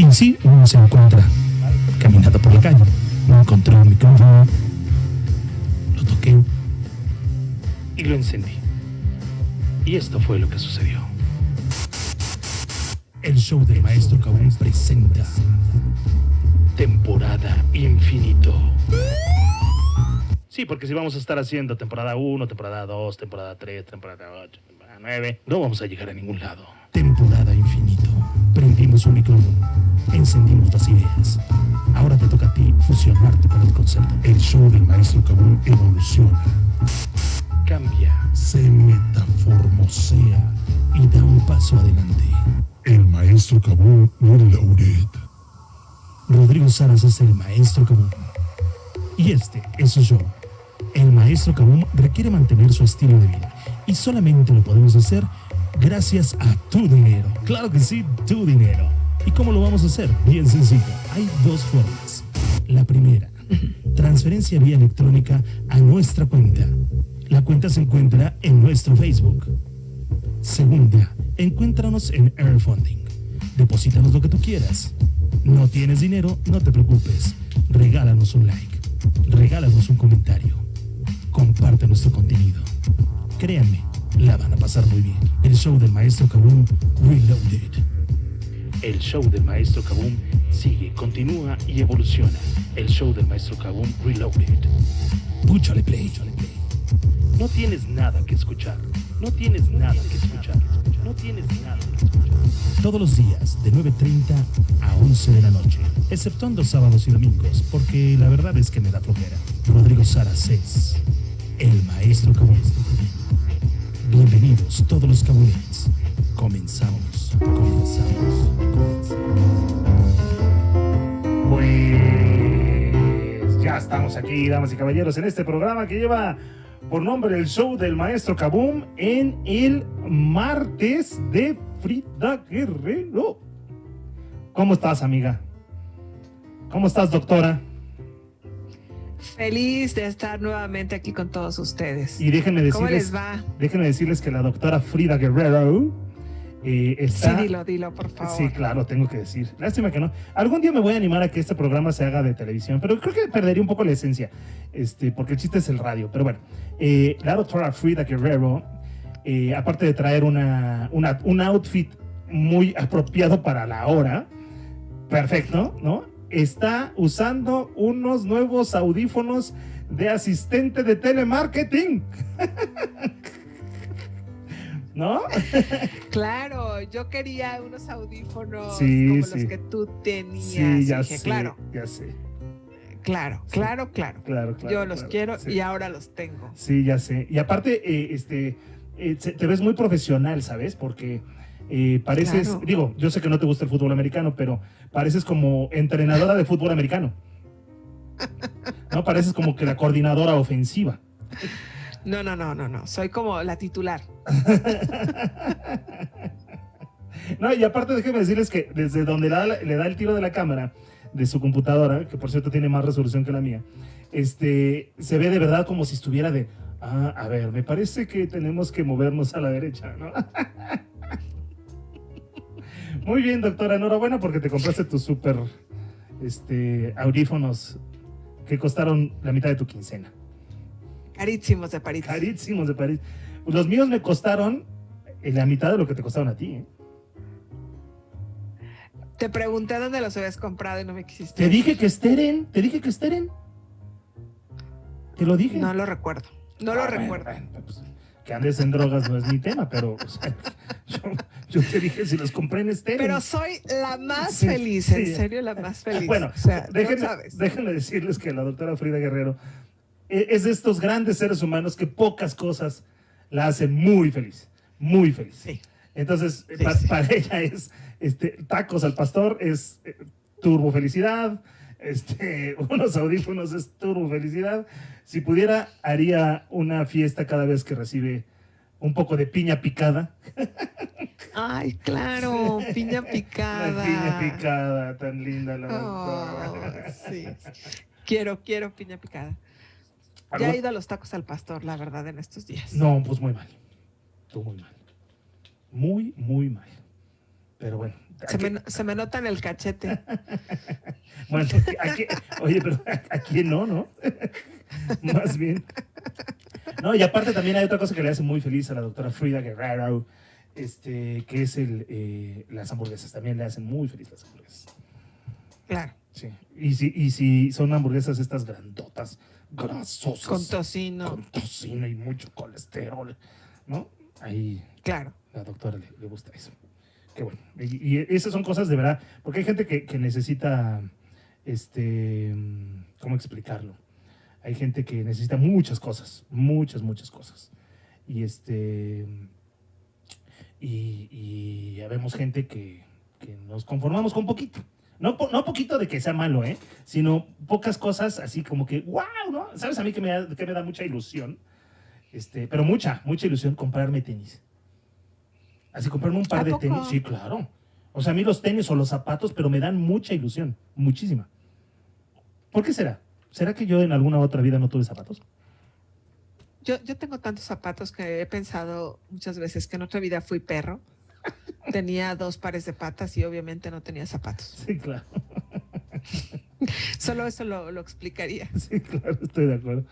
Y sí, uno se encuentra caminando por la calle. Me encontré un micrófono, lo toqué y lo encendí. Y esto fue lo que sucedió. El show del maestro Kaboom presenta Temporada Infinito. Sí, porque si vamos a estar haciendo temporada 1, temporada 2, temporada 3, temporada 8, temporada 9, no vamos a llegar a ningún lado. Temporada Infinito. Prendimos un micrófono, encendimos las ideas. Ahora te toca a ti fusionarte con el concepto. El show del maestro Kaboom evoluciona, cambia, se metaformosea y da un paso adelante. El maestro Kaboom Reloaded. Rodrigo Saras es el maestro Kaboom. Y este es su show. El maestro Kaboom requiere mantener su estilo de vida. Y solamente lo podemos hacer gracias a tu dinero. Claro que sí, tu dinero. ¿Y cómo lo vamos a hacer? Bien sencillo. Hay dos formas. La primera, transferencia vía electrónica a nuestra cuenta. La cuenta se encuentra en nuestro Facebook. Segunda, encuéntranos en Airfunding. Deposítanos lo que tú quieras. ¿No tienes dinero? No te preocupes. Regálanos un like. Regálanos un comentario. Comparte nuestro contenido. Créanme, la van a pasar muy bien. El show del maestro Kaboom Reloaded. El show del maestro Kaboom sigue, continúa y evoluciona. El show del maestro Kaboom Reloaded. Púchale play. No tienes nada que escuchar. No tienes nada que escuchar. No tienes nada que escuchar. Todos los días de 9:30 a 11 de la noche, exceptuando sábados y domingos, porque la verdad es que me da flojera. Rodrigo Saras es el maestro Kaboom. Bienvenidos todos los Kaboomites. Comenzamos. Pues ya estamos aquí, damas y caballeros, en este programa que lleva por nombre el show del maestro Kaboom en el martes de Frida Guerrero. ¿Cómo estás, amiga? ¿Cómo estás, doctora? Feliz de estar nuevamente aquí con todos ustedes. Y déjenme decirles, ¿cómo les va? Déjenme decirles que la doctora Frida Guerrero está... Sí, dilo, por favor. Sí, claro, tengo que decir. Lástima que no. Algún día me voy a animar a que este programa se haga de televisión, pero creo que perdería un poco la esencia, porque el chiste es el radio. Pero bueno, la doctora Frida Guerrero, aparte de traer un outfit muy apropiado para la hora, perfecto, ¿no? Está usando unos nuevos audífonos de asistente de telemarketing. ¿No? Claro, yo quería unos audífonos sí, como sí. los que tú tenías. Sí, ya dije, sé, claro. ya sé. Claro. Yo los quiero sí. Y ahora los tengo. Sí, ya sé. Y aparte, te ves muy profesional, ¿sabes? Porque pareces, Claro. Digo, yo sé que no te gusta el fútbol americano, pero pareces como entrenadora de fútbol americano. ¿No? Pareces como que la coordinadora ofensiva. No. Soy como la titular. No, y aparte déjenme decirles que desde donde le da el tiro de la cámara de su computadora, que por cierto tiene más resolución que la mía, se ve de verdad como si estuviera a ver, me parece que tenemos que movernos a la derecha, ¿no? Muy bien, doctora, enhorabuena porque te compraste tus súper audífonos que costaron la mitad de tu quincena. Carísimos de París. Los míos me costaron la mitad de lo que te costaron a ti, ¿eh? Te pregunté dónde los habías comprado y no me quisiste. Te dije que esteren. Te lo dije. No lo recuerdo. Bueno, pues, que andes en drogas no es mi tema, pero o sea, yo te dije si los compré en esteren. Pero soy la más feliz, en serio, la más feliz. Bueno, o sea, déjenme decirles que la doctora Frida Guerrero es de estos grandes seres humanos que pocas cosas la hacen muy feliz. Muy feliz. Sí. Entonces, para ella es tacos al pastor, es turbo felicidad, unos audífonos es turbo felicidad. Si pudiera, haría una fiesta cada vez que recibe un poco de piña picada. Ay, claro, piña picada. La piña picada, tan linda la doctora. Sí. Quiero piña picada. Ya he ido a los tacos al pastor, la verdad, en estos días. No, pues muy mal. Tú muy mal. Muy mal. Pero bueno, Se me nota en el cachete. Bueno, oye, pero ¿a quién no? Más bien. No, y aparte también hay otra cosa que le hace muy feliz a la doctora Frida Guerrero, que es las hamburguesas. También le hacen muy feliz las hamburguesas. Claro. Sí. Y si son hamburguesas estas grandotas, grasosas. Con tocino. Con tocino y mucho colesterol, ¿no? Ahí claro. La doctora le gusta eso. Qué bueno. Y esas son cosas de verdad, porque hay gente que necesita, ¿cómo explicarlo? Hay gente que necesita muchas cosas, muchas cosas. Y ya vemos gente que nos conformamos con poquito. No poquito de que sea malo, sino pocas cosas así como que, wow, ¿no? ¿Sabes a mí que me da mucha ilusión? Pero mucha ilusión comprarme tenis. Así comprarme un par de tenis, sí, claro. O sea, a mí los tenis o los zapatos, pero me dan mucha ilusión, muchísima. ¿Por qué será? ¿Será que yo en alguna otra vida no tuve zapatos? Yo tengo tantos zapatos que he pensado muchas veces que en otra vida fui perro. Tenía 2 pares de patas y obviamente no tenía zapatos. Sí, claro. Solo eso lo explicaría. Sí, claro, estoy de acuerdo.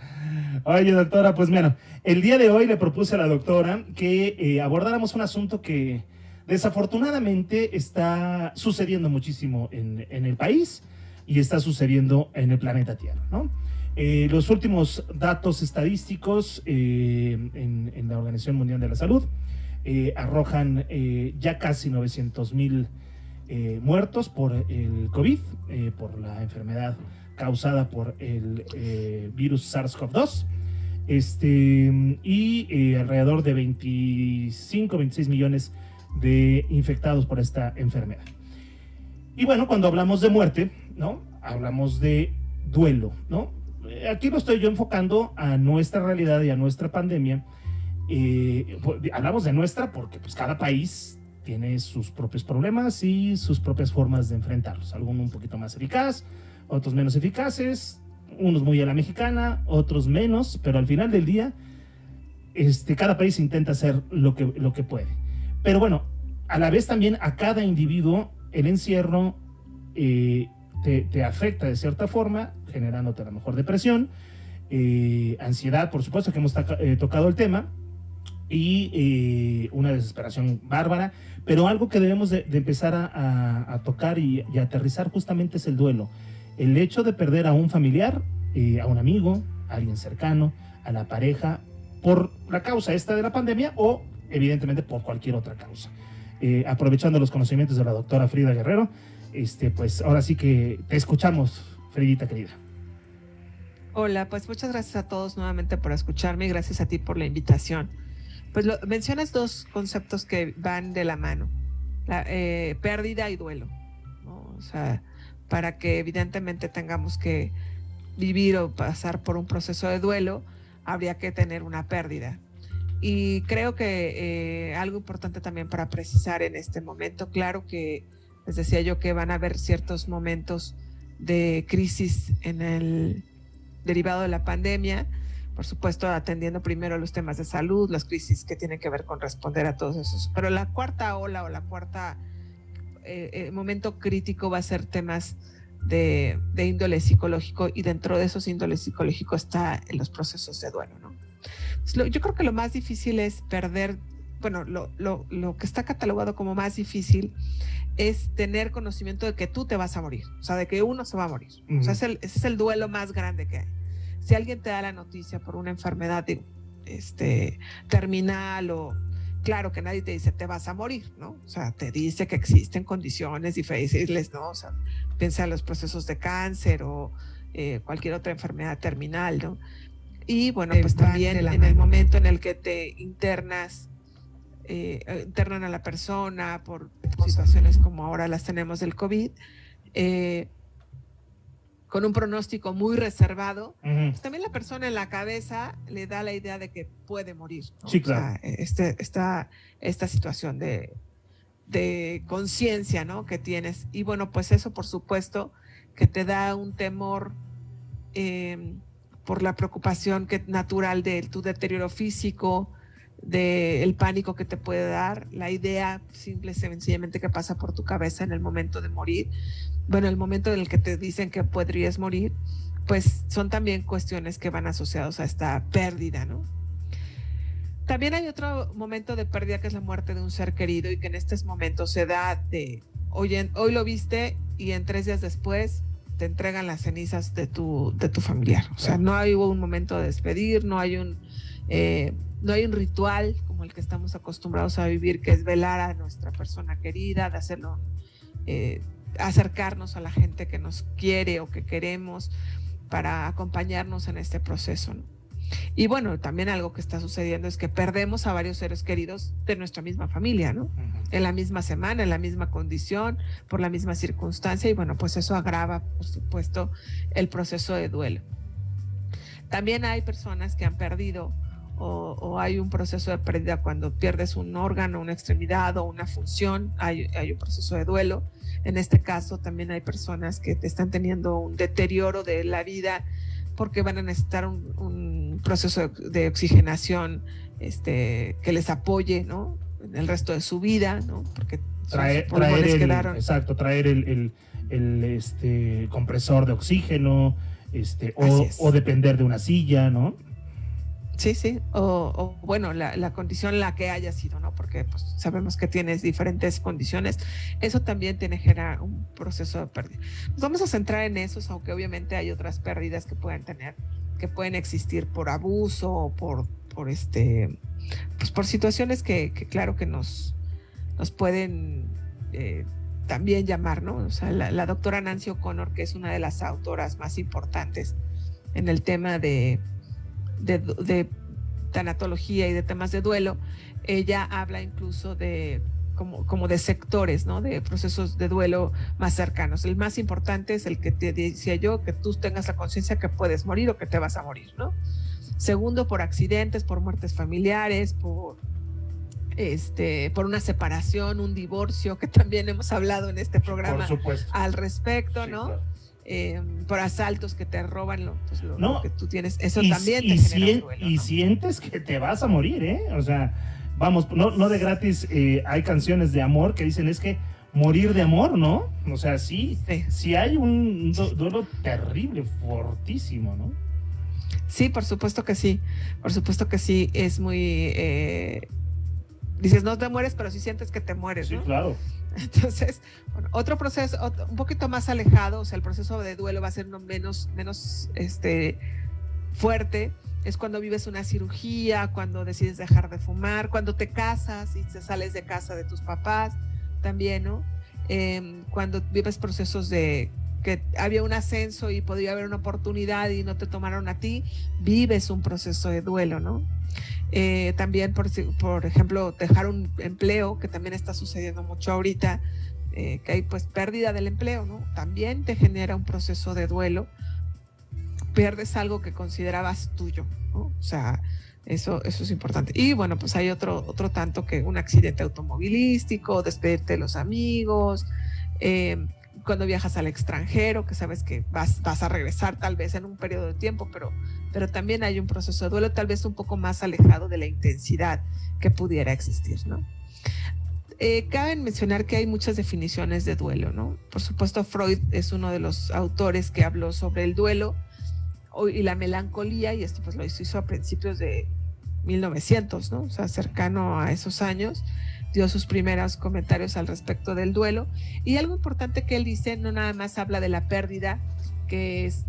Oye, doctora, pues mira, el día de hoy le propuse a la doctora que abordáramos un asunto que desafortunadamente está sucediendo muchísimo en el país y está sucediendo en el planeta Tierra, ¿no? Los últimos datos estadísticos en la Organización Mundial de la Salud arrojan ya casi 900,000 muertos por el COVID, por la enfermedad causada por el virus SARS-CoV-2, y alrededor de 26 millones de infectados por esta enfermedad. Y bueno, cuando hablamos de muerte, ¿no? Hablamos de duelo, ¿no? Aquí lo estoy yo enfocando a nuestra realidad y a nuestra pandemia. Hablamos de nuestra porque pues cada país tiene sus propios problemas y sus propias formas de enfrentarlos. Algunos un poquito más eficaz, otros menos eficaces, unos muy a la mexicana, otros menos, pero al final del día cada país intenta hacer lo que puede. Pero bueno, a la vez también a cada individuo el encierro te afecta de cierta forma, generándote a lo mejor depresión, ansiedad, por supuesto que hemos tocado el tema, y una desesperación bárbara, pero algo que debemos de empezar a tocar y aterrizar justamente es el duelo. El hecho de perder a un familiar, a un amigo, a alguien cercano, a la pareja, por la causa esta de la pandemia o evidentemente por cualquier otra causa. Aprovechando los conocimientos de la doctora Frida Guerrero, pues ahora sí que te escuchamos, Fridita querida. Hola, pues muchas gracias a todos nuevamente por escucharme y gracias a ti por la invitación. Pues mencionas 2 conceptos que van de la mano, pérdida y duelo, ¿no? O sea, para que evidentemente tengamos que vivir o pasar por un proceso de duelo, habría que tener una pérdida. Y creo que algo importante también para precisar en este momento, claro que les decía yo que van a haber ciertos momentos de crisis en el derivado de la pandemia, por supuesto atendiendo primero los temas de salud, las crisis que tienen que ver con responder a todos esos, pero la cuarta ola o la cuarta momento crítico va a ser temas de índole psicológico, y dentro de esos índoles psicológicos está en los procesos de duelo, ¿no? Yo creo que lo más difícil es perder, bueno, lo que está catalogado como más difícil es tener conocimiento de que tú te vas a morir, o sea, de que uno se va a morir. O sea, ese es el duelo más grande que hay. Si alguien te da la noticia por una enfermedad terminal, o claro que nadie te dice te vas a morir, ¿no? O sea, te dice que existen condiciones difíciles, ¿no? O sea, piensa en los procesos de cáncer o cualquier otra enfermedad terminal, ¿no? Y bueno, pues también en el momento en el que te internan a la persona por situaciones como ahora las tenemos del COVID, con un pronóstico muy reservado, pues también la persona en la cabeza le da la idea de que puede morir, ¿no? Sí, claro. O sea, esta situación de conciencia, ¿no?, que tienes. Y bueno, pues eso por supuesto que te da un temor por la preocupación natural de tu deterioro físico, el pánico que te puede dar, la idea simple y sencillamente que pasa por tu cabeza en el momento de morir, bueno, el momento en el que te dicen que podrías morir, pues son también cuestiones que van asociados a esta pérdida, ¿no? También hay otro momento de pérdida que es la muerte de un ser querido y que en estos momentos se da de hoy lo viste y en 3 días después te entregan las cenizas de tu familiar. O sea, no hay un momento de despedir, no hay un ritual como el que estamos acostumbrados a vivir, que es velar a nuestra persona querida, de hacerlo, acercarnos a la gente que nos quiere o que queremos para acompañarnos en este proceso, ¿no? Y bueno, también algo que está sucediendo es que perdemos a varios seres queridos de nuestra misma familia, ¿no? En la misma semana, en la misma condición, por la misma circunstancia, y bueno, pues eso agrava, por supuesto, el proceso de duelo. También hay personas que han perdido o hay un proceso de pérdida cuando pierdes un órgano, una extremidad o una función, hay un proceso de duelo. En este caso también hay personas que están teniendo un deterioro de la vida porque van a necesitar un proceso de oxigenación que les apoye, ¿no? En el resto de su vida, ¿no? Porque traer el compresor de oxígeno, o depender de una silla, ¿no? Sí, o bueno, la condición en la que haya sido, ¿no? Porque pues, sabemos que tienes diferentes condiciones. Eso también genera un proceso de pérdida. Nos vamos a centrar en esos, aunque obviamente hay otras pérdidas que pueden existir por abuso o por situaciones que claro que nos pueden también llamar, ¿no? O sea, la doctora Nancy O'Connor, que es una de las autoras más importantes en el tema de tanatología y de temas de duelo, ella habla incluso de como de sectores, ¿no? De procesos de duelo más cercanos. El más importante es el que te decía yo, que tú tengas la conciencia que puedes morir o que te vas a morir, ¿no? Segundo, por accidentes, por muertes familiares, por una separación, un divorcio, que también hemos hablado en este programa al respecto, sí, ¿no? Claro. Por asaltos que te roban lo que tú tienes, eso también te genera un duelo, ¿no? Y sientes que te vas a morir, ¿eh? O sea, vamos, no de gratis, hay canciones de amor que dicen es que morir de amor, ¿no? O sea, sí hay un duelo terrible, fortísimo, ¿no? Sí, por supuesto que sí, es muy... dices, no te mueres, pero sí sientes que te mueres, ¿no? Sí, claro. Entonces, bueno, otro proceso, un poquito más alejado, o sea, el proceso de duelo va a ser menos fuerte, es cuando vives una cirugía, cuando decides dejar de fumar, cuando te casas y te sales de casa de tus papás, también, ¿no? Cuando vives procesos de que había un ascenso y podría haber una oportunidad y no te tomaron a ti, vives un proceso de duelo, ¿no? También, por ejemplo, dejar un empleo, que también está sucediendo mucho ahorita, que hay pues pérdida del empleo, ¿no? También te genera un proceso de duelo, pierdes algo que considerabas tuyo, ¿no? O sea, eso es importante. Y bueno, pues hay otro tanto, que un accidente automovilístico, despedirte de los amigos, cuando viajas al extranjero, que sabes que vas a regresar tal vez en un periodo de tiempo, pero también hay un proceso de duelo tal vez un poco más alejado de la intensidad que pudiera existir, ¿no? Cabe mencionar que hay muchas definiciones de duelo, ¿no? Por supuesto, Freud es uno de los autores que habló sobre el duelo y la melancolía, y esto pues lo hizo a principios de 1900, ¿no? O sea, cercano a esos años, dio sus primeros comentarios al respecto del duelo. Y algo importante que él dice, no nada más habla de la pérdida, que es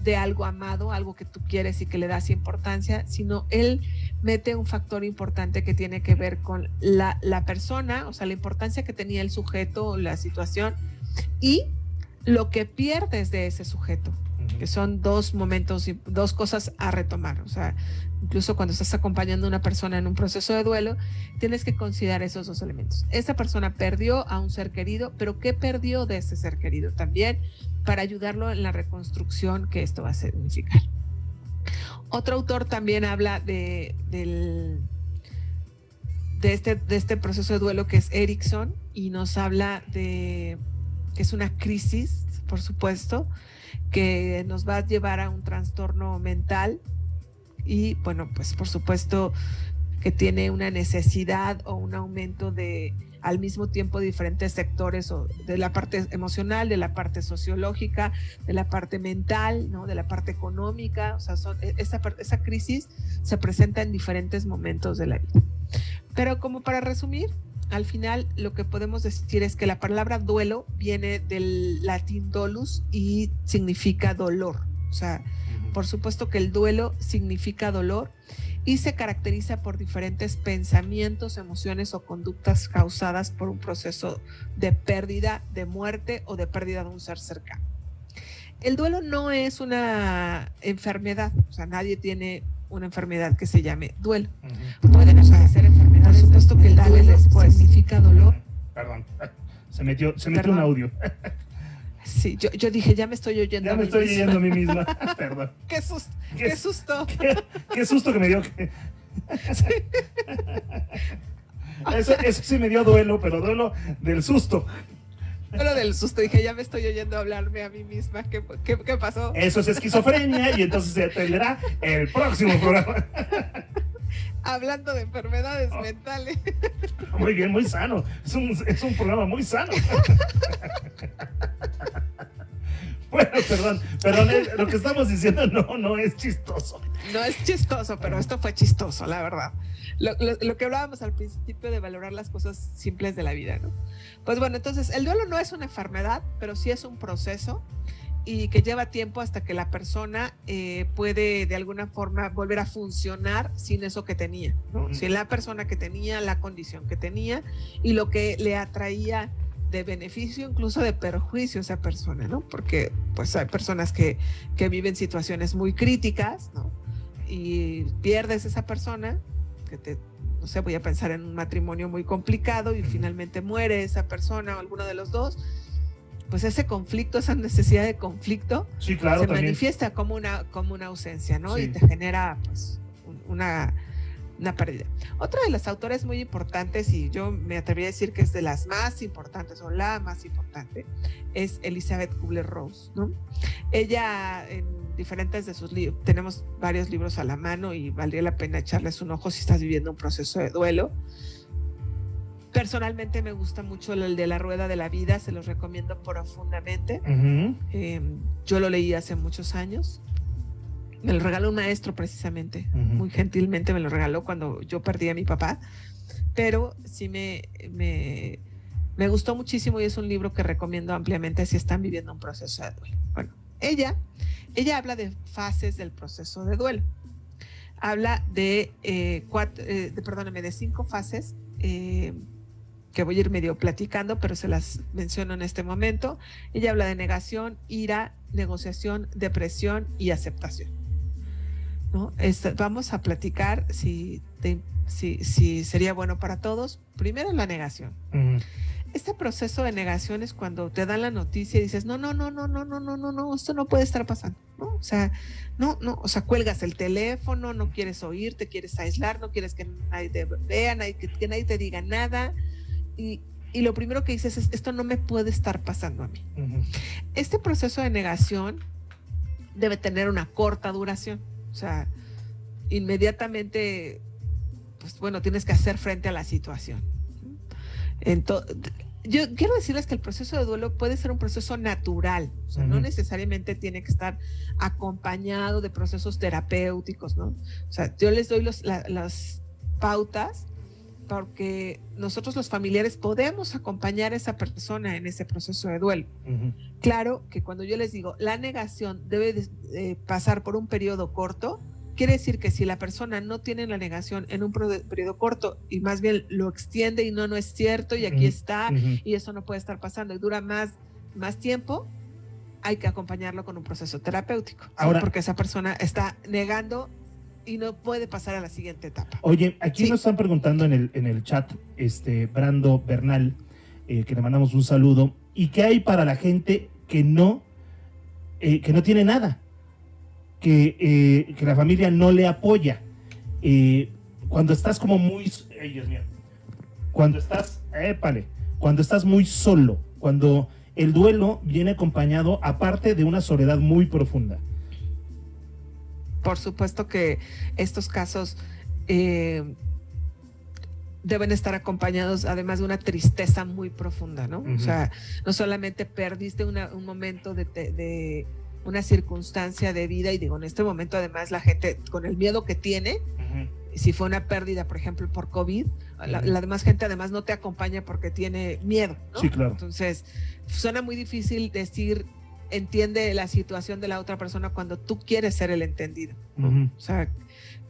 de algo amado, algo que tú quieres y que le das importancia, sino él mete un factor importante que tiene que ver con la persona, o sea, la importancia que tenía el sujeto, la situación, y lo que pierdes de ese sujeto, que son dos momentos y dos cosas a retomar. O sea, incluso cuando estás acompañando a una persona en un proceso de duelo, tienes que considerar esos dos elementos. Esa persona perdió a un ser querido, pero ¿qué perdió de ese ser querido también? Para ayudarlo en la reconstrucción que esto va a significar. Otro autor también habla de este proceso de duelo, que es Erickson, y nos habla de que es una crisis, por supuesto, que nos va a llevar a un trastorno mental y, bueno, pues por supuesto que tiene una necesidad o un aumento de al mismo tiempo diferentes sectores, o de la parte emocional, de la parte sociológica, de la parte mental, ¿no? De la parte económica. O sea, esa crisis se presenta en diferentes momentos de la vida. Pero como para resumir, al final lo que podemos decir es que la palabra duelo viene del latín dolus y significa dolor. O sea, por supuesto que el duelo significa dolor y se caracteriza por diferentes pensamientos, emociones o conductas causadas por un proceso de pérdida, de muerte o de pérdida de un ser cercano. El duelo no es una enfermedad, o sea, nadie tiene una enfermedad que se llame duelo. Pueden aparecer enfermedades, por supuesto que el duelo después significa dolor. Perdón, se metió un audio. Sí, yo dije, ya me estoy oyendo. Ya me estoy oyendo a mí misma. Perdón. Qué susto. Qué susto que me dio. Sí. Eso sí me dio duelo, pero duelo del susto. Duelo del susto, dije, ya me estoy oyendo hablarme a mí misma. ¿Qué pasó? Eso es esquizofrenia y entonces se atenderá el próximo programa. Hablando de enfermedades mentales. Muy bien, muy sano. Es un programa muy sano. Bueno, perdón, lo que estamos diciendo no es chistoso. No es chistoso, pero esto fue chistoso, la verdad. Lo que hablábamos al principio de valorar las cosas simples de la vida, ¿no? Pues bueno, entonces el duelo no es una enfermedad, pero sí es un proceso y que lleva tiempo hasta que la persona puede de alguna forma volver a funcionar sin eso que tenía, ¿no? Sin la persona que tenía, la condición que tenía y lo que le atraía de beneficio, incluso de perjuicio a esa persona, ¿no? Porque pues hay personas que viven situaciones muy críticas, ¿no? Y pierdes esa persona, no sé, voy a pensar en un matrimonio muy complicado y finalmente muere esa persona o alguno de los dos, pues ese conflicto, esa necesidad de conflicto, sí, claro, se también manifiesta como una ausencia, ¿no? Sí. Y te genera pues una pérdida. Otra de las autores muy importantes, y yo me atrevería a decir que es de las más importantes o la más importante, es Elizabeth Kubler-Ross, ¿no? Ella en diferentes de sus libros, tenemos varios libros a la mano y valdría la pena echarles un ojo si estás viviendo un proceso de duelo. Personalmente me gusta mucho el de La Rueda de la Vida, se los recomiendo profundamente. Yo lo leí hace muchos años. Me lo regaló un maestro precisamente, muy gentilmente me lo regaló cuando yo perdí a mi papá, pero sí me gustó muchísimo y es un libro que recomiendo ampliamente si están viviendo un proceso de duelo. Bueno, ella habla de fases del proceso de duelo. Habla de 5 fases que voy a ir medio platicando, pero se las menciono en este momento. Ella habla de negación, ira, negociación, depresión y aceptación, ¿no? Vamos a platicar si sería bueno para todos. Primero, la negación. Este proceso de negación es cuando te dan la noticia y dices, no, esto no puede estar pasando, ¿no? O sea, o sea, cuelgas el teléfono, no quieres oír, te quieres aislar, no quieres que nadie te vea, que nadie te diga nada. Y lo primero que dices es, esto no me puede estar pasando a mí. Este proceso de negación debe tener una corta duración. O sea, inmediatamente, pues bueno, tienes que hacer frente a la situación. Entonces, yo quiero decirles que el proceso de duelo puede ser un proceso natural, o sea, no necesariamente tiene que estar acompañado de procesos terapéuticos, ¿no? O sea, yo les doy las pautas porque nosotros los familiares podemos acompañar a esa persona en ese proceso de duelo. Claro que cuando yo les digo, la negación debe de pasar por un periodo corto, quiere decir que si la persona no tiene la negación en un periodo corto y más bien lo extiende y no es cierto y aquí está y eso no puede estar pasando y dura más tiempo, hay que acompañarlo con un proceso terapéutico. Ahora, ¿sí? Porque esa persona está negando y no puede pasar a la siguiente etapa. Oye, aquí nos están preguntando en el chat, Brando Bernal, que le mandamos un saludo, ¿y qué hay para la gente que no tiene nada? Que la familia no le apoya. Cuando estás como muy... ¡Ay, Dios mío! Cuando estás muy solo, cuando el duelo viene acompañado, aparte de una soledad muy profunda. Por supuesto que estos casos deben estar acompañados además de una tristeza muy profunda, ¿no? O sea, no solamente perdiste un momento de una circunstancia de vida, y digo, en este momento además la gente con el miedo que tiene, si fue una pérdida, por ejemplo, por COVID, la demás gente además no te acompaña porque tiene miedo, ¿no? Sí, claro. Entonces, suena muy difícil decir, entiende la situación de la otra persona cuando tú quieres ser el entendido. O sea,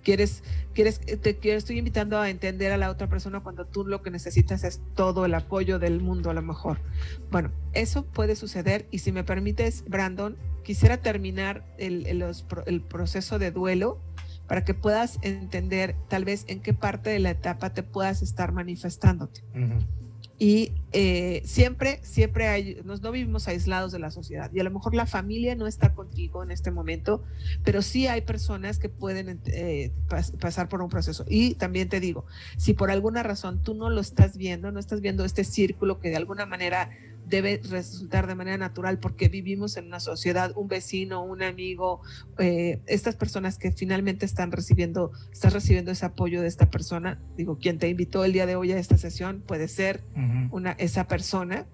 estoy invitando a entender a la otra persona cuando tú lo que necesitas es todo el apoyo del mundo, a lo mejor. Bueno, eso puede suceder, y si me permites, Brandon, quisiera terminar el proceso de duelo para que puedas entender tal vez en qué parte de la etapa te puedas estar manifestándote. Y siempre hay, no vivimos aislados de la sociedad, y a lo mejor la familia no está contigo en este momento, pero sí hay personas que pueden pasar por un proceso. Y también te digo, si por alguna razón tú no estás viendo este círculo que de alguna manera debe resultar de manera natural porque vivimos en una sociedad, un vecino, un amigo, estas personas que finalmente estás recibiendo ese apoyo de esta persona, digo, quien te invitó el día de hoy a esta sesión puede ser esa persona.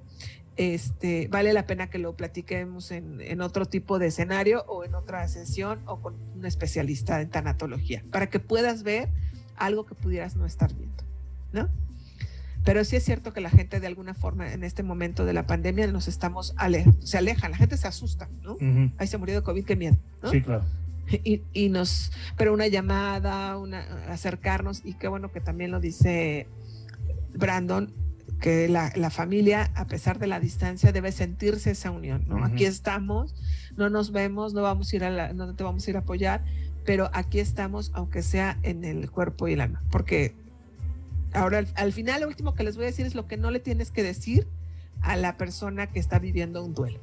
Vale la pena que lo platiquemos en otro tipo de escenario o en otra sesión o con un especialista en tanatología para que puedas ver algo que pudieras no estar viendo, ¿no? Pero sí es cierto que la gente de alguna forma en este momento de la pandemia se aleja, la gente se asusta, ¿no? Ay, se murió de COVID, qué miedo, ¿no? Sí, claro. Pero una llamada, acercarnos, y qué bueno que también lo dice Brandon, que la familia, a pesar de la distancia, debe sentirse esa unión, ¿no? Aquí estamos, no nos vemos, no te vamos a ir a apoyar, pero aquí estamos, aunque sea en el cuerpo y el alma, porque ahora al final lo último que les voy a decir es lo que no le tienes que decir a la persona que está viviendo un duelo.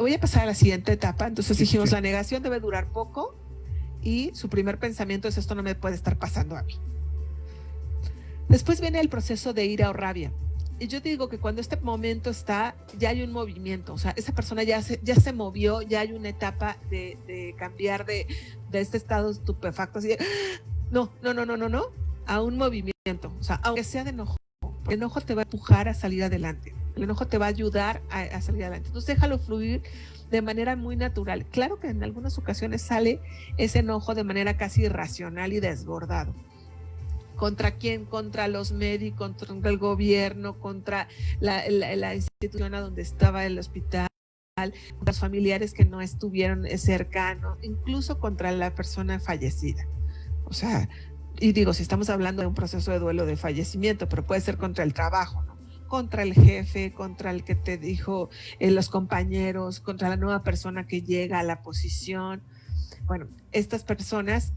Voy a pasar a la siguiente etapa. Entonces dijimos, la negación debe durar poco, y su primer pensamiento es: esto no me puede estar pasando a mí. Después viene el proceso de ira o rabia. Y yo digo que cuando este momento está, ya hay un movimiento, o sea, esa persona ya se movió, ya hay una etapa de cambiar de este estado estupefacto, así de, no, a un movimiento, o sea, aunque sea de enojo. El enojo te va a empujar a salir adelante, el enojo te va a ayudar a salir adelante. Entonces déjalo fluir de manera muy natural. Claro que en algunas ocasiones sale ese enojo de manera casi irracional y desbordado. ¿Contra quién? Contra los médicos, contra el gobierno, contra la institución a donde estaba el hospital, contra los familiares que no estuvieron cercanos, incluso contra la persona fallecida. O sea, y digo, si estamos hablando de un proceso de duelo de fallecimiento, pero puede ser contra el trabajo, ¿no? Contra el jefe, contra el que te dijo, los compañeros, contra la nueva persona que llega a la posición. Bueno, estas personas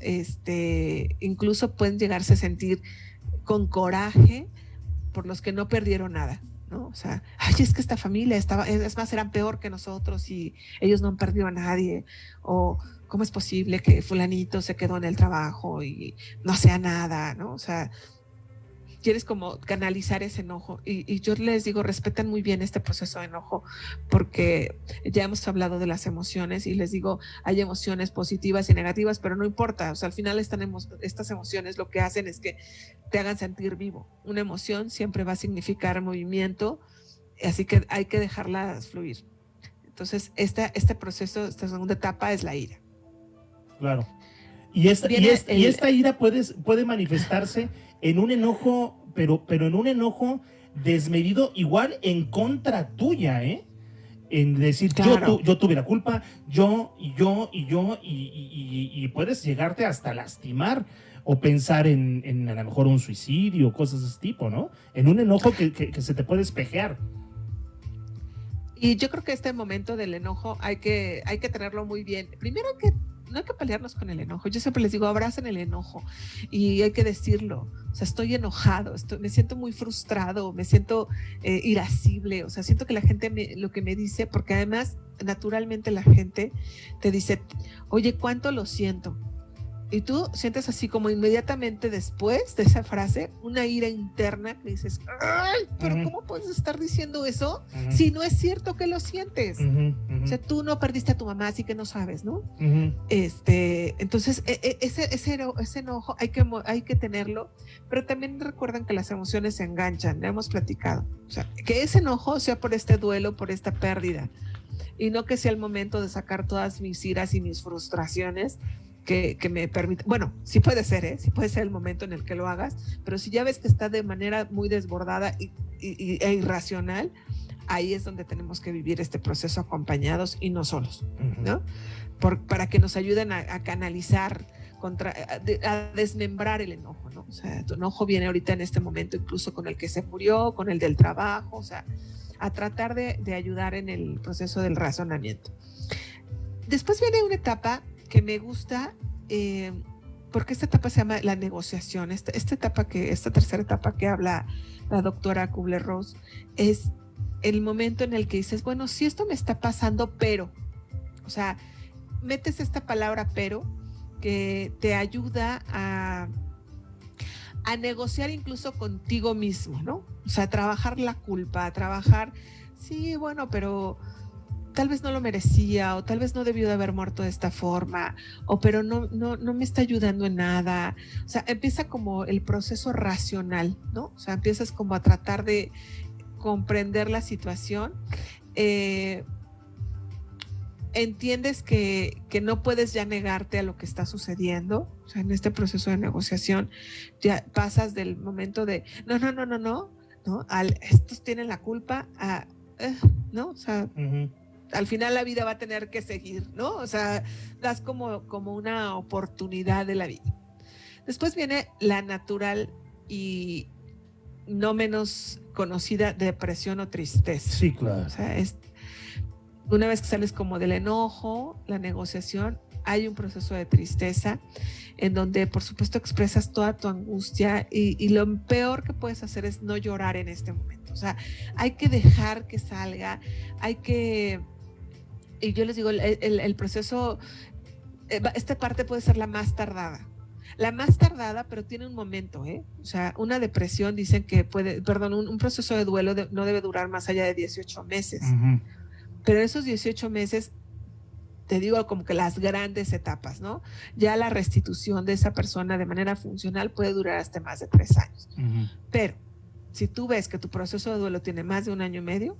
incluso pueden llegarse a sentir con coraje por los que no perdieron nada, ¿no? O sea, ay, es que esta familia es más, eran peor que nosotros y ellos no han perdido a nadie. O ¿cómo es posible que fulanito se quedó en el trabajo y no sea nada, ¿no? O sea, quieres como canalizar ese enojo, y yo les digo, respetan muy bien este proceso de enojo, porque ya hemos hablado de las emociones, y les digo, hay emociones positivas y negativas, pero no importa, o sea, al final estas emociones lo que hacen es que te hagan sentir vivo. Una emoción siempre va a significar movimiento, así que hay que dejarlas fluir. Entonces, este proceso, esta segunda etapa es la ira. Claro. Y esta ira puede manifestarse en un enojo, pero en un enojo desmedido, igual en contra tuya, ¿eh? En decir, claro, yo tuve la culpa, y puedes llegarte hasta lastimar o pensar en a lo mejor un suicidio, cosas de ese tipo, ¿no? En un enojo que se te puede espejear. Y yo creo que este momento del enojo hay que tenerlo muy bien. Primero no hay que pelearnos con el enojo. Yo siempre les digo, abracen el enojo, y hay que decirlo. O sea, estoy enojado, me siento muy frustrado, me siento irascible. O sea, siento que la gente lo que me dice, porque además naturalmente la gente te dice, oye, ¿cuánto lo siento? Y tú sientes así como inmediatamente después de esa frase una ira interna que dices, ¡ay! Pero ¿cómo puedes estar diciendo eso si no es cierto que lo sientes? O sea, tú no perdiste a tu mamá, así que no sabes, ¿no? Entonces, ese enojo hay que tenerlo, pero también recuerden que las emociones se enganchan, ya hemos platicado. O sea, que ese enojo sea por este duelo, por esta pérdida, y no que sea el momento de sacar todas mis iras y mis frustraciones que me permite, bueno, sí puede ser, sí puede ser el momento en el que lo hagas, pero si ya ves que está de manera muy desbordada e irracional, ahí es donde tenemos que vivir este proceso acompañados y no solos, ¿no? Para que nos ayuden a canalizar, a desmembrar el enojo, ¿no? O sea, tu enojo viene ahorita en este momento incluso con el que se murió, con el del trabajo, o sea, a tratar de ayudar en el proceso del razonamiento. Después viene una etapa que me gusta, porque esta etapa se llama la negociación. Esta tercera etapa que habla la doctora Kubler-Ross es el momento en el que dices, bueno, si esto me está pasando, pero, o sea, metes esta palabra pero, que te ayuda a negociar incluso contigo mismo, ¿no? O sea, trabajar la culpa, trabajar, sí, bueno, pero tal vez no lo merecía, o tal vez no debió de haber muerto de esta forma, o pero no me está ayudando en nada. O sea, empieza como el proceso racional, ¿no? O sea, empiezas como a tratar de comprender la situación. Entiendes que no puedes ya negarte a lo que está sucediendo. O sea, en este proceso de negociación ya pasas del momento de no, estos tienen la culpa a, ¿no? O sea, al final la vida va a tener que seguir, ¿no? O sea, das como una oportunidad de la vida. Después viene la natural y no menos conocida depresión o tristeza. Sí, claro. O sea, una vez que sales como del enojo, la negociación, hay un proceso de tristeza en donde por supuesto expresas toda tu angustia y lo peor que puedes hacer es no llorar en este momento. O sea, hay que dejar que salga, y yo les digo, el proceso, esta parte puede ser la más tardada, pero tiene un momento, O sea, una depresión dicen que un proceso de duelo no debe durar más allá de 18 meses. Pero esos 18 meses, te digo, como que las grandes etapas, ¿no? Ya la restitución de esa persona de manera funcional puede durar hasta más de 3 años. Pero si tú ves que tu proceso de duelo tiene más de 1 año y medio,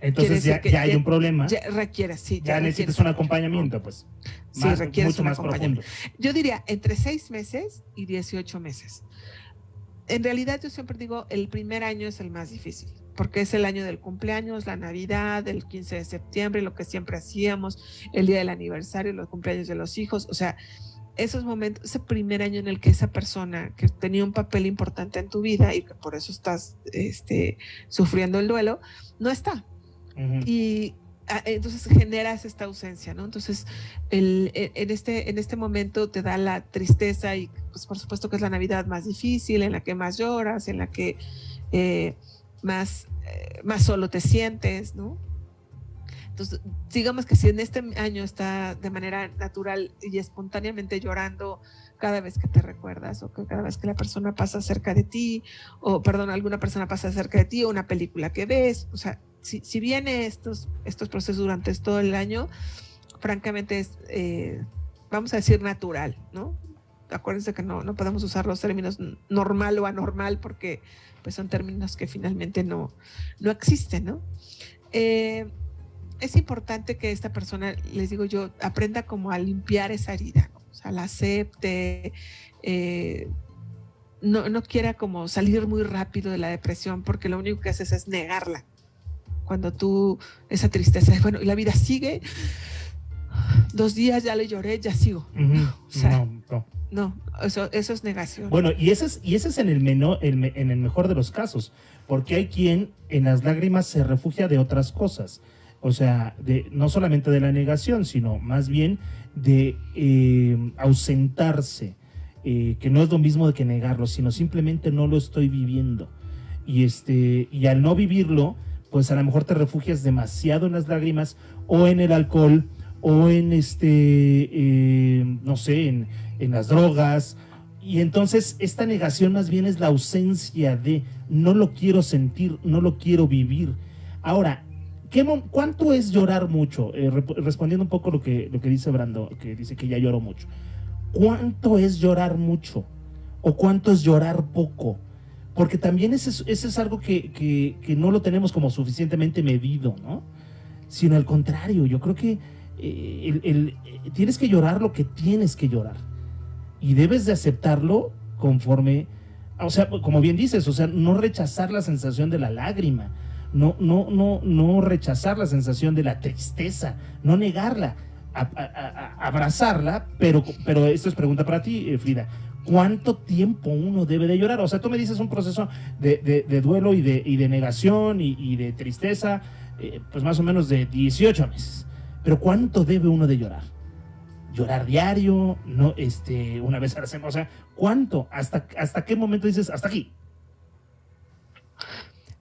entonces ya hay un problema. Ya requieres, sí. Ya necesitas un acompañamiento, pues. Sí, requieres mucho un más acompañamiento. profundo. Yo diría entre 6 meses y 18 meses. En realidad yo siempre digo, el primer año es el más difícil, porque es el año del cumpleaños, la Navidad, el 15 de septiembre, lo que siempre hacíamos, el día del aniversario, los cumpleaños de los hijos. O sea, esos momentos, ese primer año en el que esa persona que tenía un papel importante en tu vida y que por eso estás sufriendo el duelo, no está. Y entonces generas esta ausencia, ¿no? Entonces, en este momento te da la tristeza y pues por supuesto que es la Navidad más difícil, en la que más lloras, en la que más solo te sientes, ¿no? Entonces, digamos que si en este año está de manera natural y espontáneamente llorando cada vez que te recuerdas, o que cada vez que la persona pasa cerca de ti, alguna persona pasa cerca de ti, o una película que ves, o sea, si viene estos procesos durante todo el año, francamente es, vamos a decir, natural, ¿no? Acuérdense que no podemos usar los términos normal o anormal porque pues son términos que finalmente no existen, ¿no? Es importante que esta persona, les digo yo, aprenda como a limpiar esa herida, ¿no? O sea, la acepte, no quiera como salir muy rápido de la depresión, porque lo único que haces es negarla. Cuando tú, esa tristeza, bueno, y la vida sigue, 2 días ya le lloré, ya sigo. O sea, no, eso es negación. Bueno, y ese es en el mejor de los casos, porque hay quien en las lágrimas se refugia de otras cosas. O sea, no solamente de la negación, sino más bien de ausentarse, que no es lo mismo que negarlo, sino simplemente no lo estoy viviendo. Y al no vivirlo, pues a lo mejor te refugias demasiado en las lágrimas o en el alcohol o en no sé, en las drogas. Y entonces esta negación más bien es la ausencia de no lo quiero sentir, no lo quiero vivir. Ahora, ¿cuánto es llorar mucho? Respondiendo un poco lo que dice Brando, que dice que ya lloró mucho. ¿Cuánto es llorar mucho? ¿O cuánto es llorar poco? Porque también ese es algo que no lo tenemos como suficientemente medido, ¿no? Sino al contrario, yo creo que tienes que llorar lo que tienes que llorar. Y debes de aceptarlo conforme, o sea, como bien dices, o sea, no rechazar la sensación de la lágrima, no rechazar la sensación de la tristeza, no negarla, abrazarla, pero esto es pregunta para ti, Frida. ¿Cuánto tiempo uno debe de llorar? O sea, tú me dices un proceso de duelo y de negación y de tristeza, pues más o menos de 18 meses. Pero ¿cuánto debe uno de llorar? ¿Llorar diario? ¿No? Una vez a la semana. O sea, ¿cuánto? ¿Hasta qué momento dices, hasta aquí?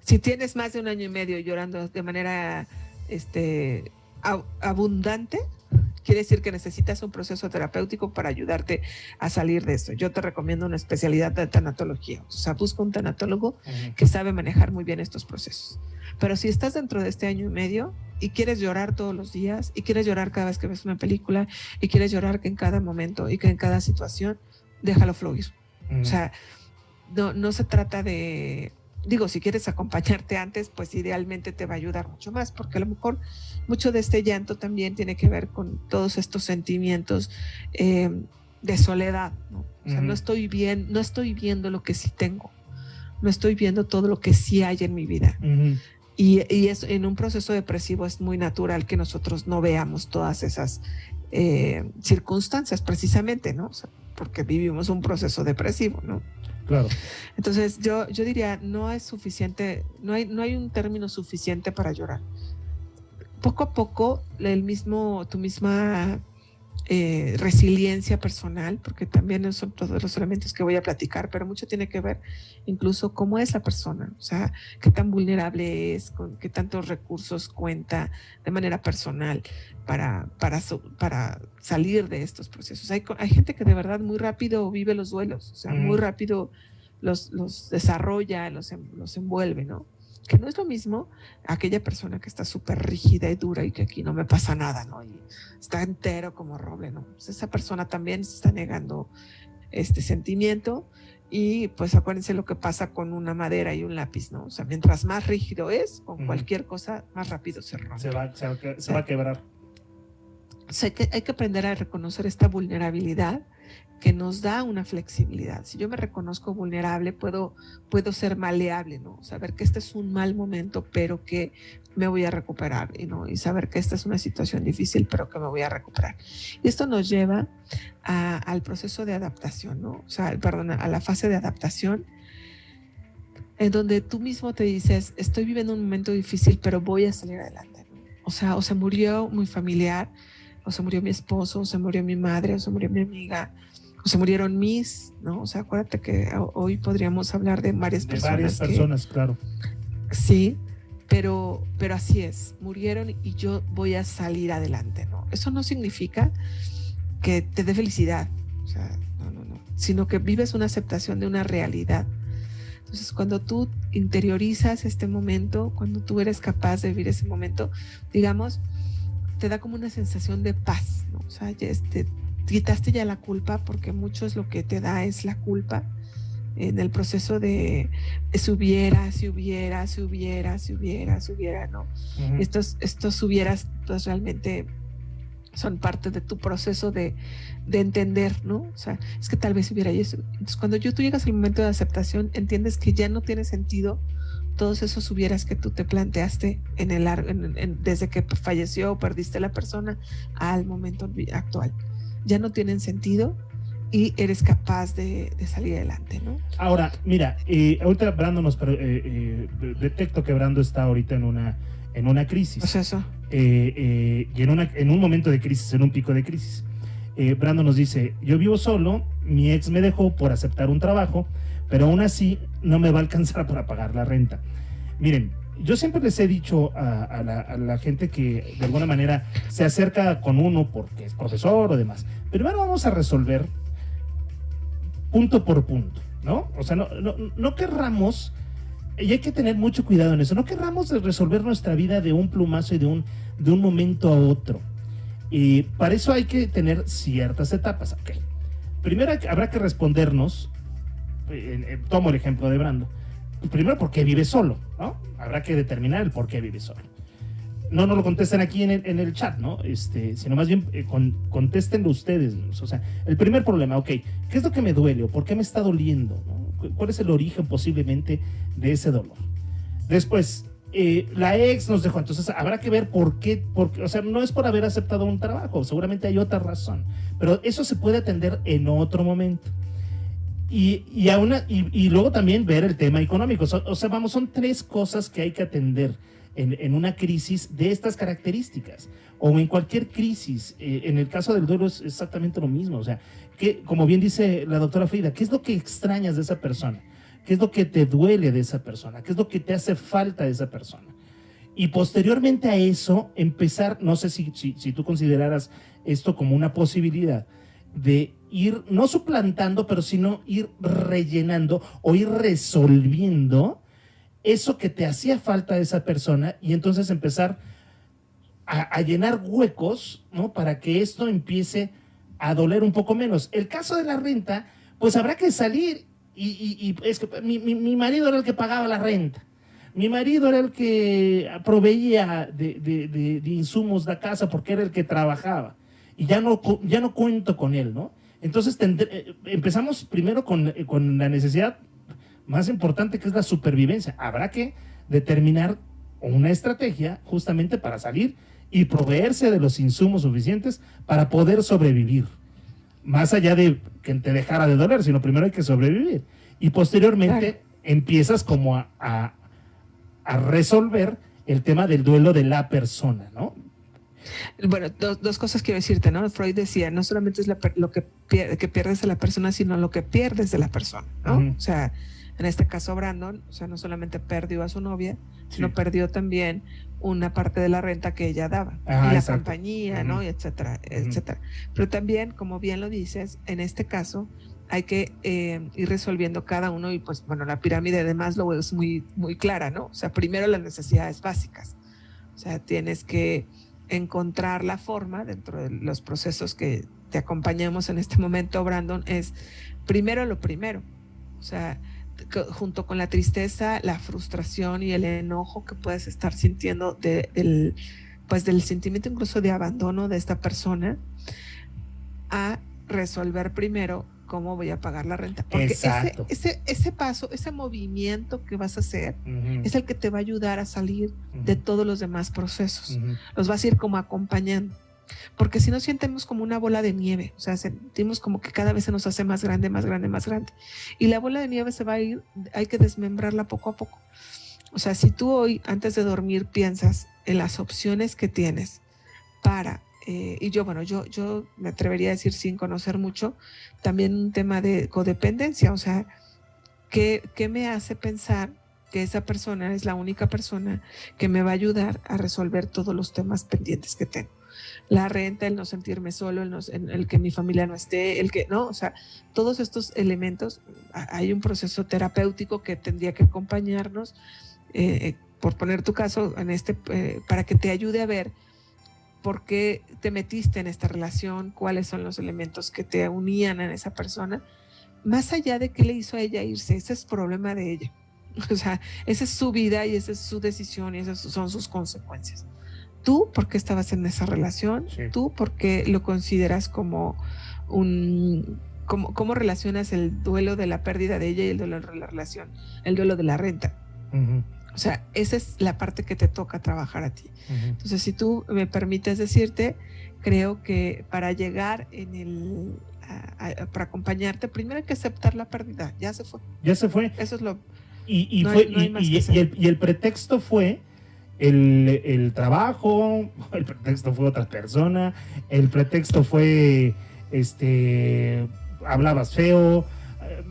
Si tienes más de 1 año y medio llorando de manera abundante, quiere decir que necesitas un proceso terapéutico para ayudarte a salir de eso. Yo te recomiendo una especialidad de tanatología. O sea, busca un tanatólogo que sabe manejar muy bien estos procesos. Pero si estás dentro de este 1 año y medio y quieres llorar todos los días, y quieres llorar cada vez que ves una película, y quieres llorar que en cada momento y que en cada situación, déjalo fluir. O sea, no se trata de... Digo, si quieres acompañarte antes, pues idealmente te va a ayudar mucho más, porque a lo mejor mucho de este llanto también tiene que ver con todos estos sentimientos de soledad, ¿no? O sea, no estoy viendo lo que sí tengo, no estoy viendo todo lo que sí hay en mi vida. Y es, en un proceso depresivo es muy natural que nosotros no veamos todas esas circunstancias precisamente, ¿no? O sea, porque vivimos un proceso depresivo, ¿no? Claro. Entonces yo diría, no es suficiente, no hay un término suficiente para llorar. Poco a poco, tu misma resiliencia personal, porque también son todos los elementos que voy a platicar, pero mucho tiene que ver incluso cómo es la persona, o sea, qué tan vulnerable es, con qué tantos recursos cuenta de manera personal para salir de estos procesos. Hay gente que de verdad muy rápido vive los duelos, o sea, muy rápido los desarrolla, los envuelve, ¿no? Que no es lo mismo aquella persona que está súper rígida y dura y que aquí no me pasa nada, ¿no? Y está entero como roble, ¿no? Pues esa persona también se está negando este sentimiento, y pues acuérdense lo que pasa con una madera y un lápiz, ¿no? O sea, mientras más rígido es, con cualquier cosa, más rápido se rompe. Se va a quebrar. O sea, hay que aprender a reconocer esta vulnerabilidad que nos da una flexibilidad. Si yo me reconozco vulnerable, puedo ser maleable, ¿no? Saber que este es un mal momento, pero que me voy a recuperar, ¿no? Y saber que esta es una situación difícil, pero que me voy a recuperar. Y esto nos lleva al proceso de adaptación, ¿no? O sea, a la fase de adaptación, en donde tú mismo te dices, estoy viviendo un momento difícil, pero voy a salir adelante, ¿no? O sea, o se murió mi familiar, o se murió mi esposo, o se murió mi madre, o se murió mi amiga, o se murieron ¿no? O sea, acuérdate que hoy podríamos hablar de varias personas. De varias personas, claro. Sí, pero así es, murieron y yo voy a salir adelante, ¿no? Eso no significa que te dé felicidad, o sea, no, sino que vives una aceptación de una realidad. Entonces, cuando tú interiorizas este momento, cuando tú eres capaz de vivir ese momento, digamos, te da como una sensación de paz, ¿no? O sea, quitaste ya la culpa, porque mucho es lo que te da es la culpa en el proceso de si hubiera, ¿no? Estos hubieras, pues realmente son parte de tu proceso de entender, ¿no? O sea, es que tal vez hubiera eso. Entonces, cuando tú llegas al momento de aceptación, entiendes que ya no tiene sentido todos esos hubieras que tú te planteaste desde que falleció o perdiste la persona al momento actual. Ya no tienen sentido y eres capaz de salir adelante, ¿no? Ahora, mira, ahorita Brando detecto que Brando está ahorita en una crisis. Pues eso. Y en un momento de crisis, en un pico de crisis. Brando nos dice, yo vivo solo, mi ex me dejó por aceptar un trabajo, pero aún así no me va a alcanzar para pagar la renta. Miren, yo siempre les he dicho a la gente que de alguna manera se acerca con uno porque es profesor o demás, primero vamos a resolver punto por punto, ¿no? O sea, no querramos, y hay que tener mucho cuidado en eso, no querramos resolver nuestra vida de un plumazo y de un momento a otro. Y para eso hay que tener ciertas etapas. Okay. Primero habrá que respondernos, tomo el ejemplo de Brando, primero, ¿por qué vive solo? ¿No? Habrá que determinar el por qué vive solo. No nos lo contesten aquí en el chat, ¿no? Sino más bien contéstenlo ustedes, ¿no? O sea, el primer problema, ok, ¿qué es lo que me duele o por qué me está doliendo? ¿No? ¿Cuál es el origen posiblemente de ese dolor? Después, la ex nos dejó, entonces habrá que ver por qué, o sea, no es por haber aceptado un trabajo, seguramente hay otra razón, pero eso se puede atender en otro momento. Y luego también ver el tema económico. O sea, vamos, son tres cosas que hay que atender en una crisis de estas características o en cualquier crisis. En el caso del duelo es exactamente lo mismo. O sea, que, como bien dice la doctora Frida, ¿qué es lo que extrañas de esa persona? ¿Qué es lo que te duele de esa persona? ¿Qué es lo que te hace falta de esa persona? Y posteriormente a eso, empezar, no sé si tú consideraras esto como una posibilidad de ir, no suplantando, pero sino ir rellenando o ir resolviendo eso que te hacía falta de esa persona y entonces empezar a llenar huecos, ¿no? Para que esto empiece a doler un poco menos. El caso de la renta, pues habrá que salir y es que mi marido era el que pagaba la renta. Mi marido era el que proveía de insumos de la casa porque era el que trabajaba. Y ya no cuento con él, ¿no? Entonces empezamos primero con la necesidad más importante, que es la supervivencia. Habrá que determinar una estrategia justamente para salir y proveerse de los insumos suficientes para poder sobrevivir. Más allá de que te dejara de doler, sino primero hay que sobrevivir. Y posteriormente empiezas como a resolver el tema del duelo de la persona, ¿no? Bueno, dos cosas quiero decirte, ¿no? Freud decía, no solamente es lo que pierdes de la persona, sino lo que pierdes de la persona, ¿no? Uh-huh. O sea, en este caso Brandon, o sea, no solamente perdió a su novia, sino perdió también una parte de la renta que ella daba, y la compañía, ¿no? Y etcétera, etcétera. Pero también, como bien lo dices, en este caso hay que ir resolviendo cada uno y pues, bueno, la pirámide de Maslow es muy, muy clara, ¿no? O sea, primero las necesidades básicas. O sea, tienes que encontrar la forma dentro de los procesos que te acompañamos en este momento, Brandon, es primero lo primero. O sea, junto con la tristeza, la frustración y el enojo que puedes estar sintiendo del sentimiento incluso de abandono de esta persona, a resolver primero cómo voy a pagar la renta. Porque ese paso, ese movimiento que vas a hacer, uh-huh, es el que te va a ayudar a salir, uh-huh, de todos los demás procesos. Uh-huh. Los vas a ir como acompañando. Porque si no, sentimos como una bola de nieve. O sea, sentimos como que cada vez se nos hace más grande, más grande, más grande. Y la bola de nieve se va a ir, hay que desmembrarla poco a poco. O sea, si tú hoy, antes de dormir, piensas en las opciones que tienes para... y yo me atrevería a decir, sin conocer mucho, también un tema de codependencia. O sea, ¿qué me hace pensar que esa persona es la única persona que me va a ayudar a resolver todos los temas pendientes que tengo? La renta, el no sentirme solo, el que mi familia no esté, el que no, o sea, todos estos elementos, hay un proceso terapéutico que tendría que acompañarnos, por poner tu caso, para que te ayude a ver por qué te metiste en esta relación, cuáles son los elementos que te unían a esa persona, más allá de qué le hizo a ella irse. Ese es problema de ella. O sea, esa es su vida y esa es su decisión y esas son sus consecuencias. Tú, ¿por qué estabas en esa relación? Sí. Tú, ¿por qué lo consideras como cómo relacionas el duelo de la pérdida de ella y el duelo de la relación, el duelo de la renta? Uh-huh. O sea, esa es la parte que te toca trabajar a ti. Uh-huh. Entonces, si tú me permites decirte, creo que para llegar para acompañarte, primero hay que aceptar la pérdida. Ya se fue. Ya se fue. Eso es lo... Y el pretexto fue el trabajo, el pretexto fue otra persona, el pretexto fue hablabas feo.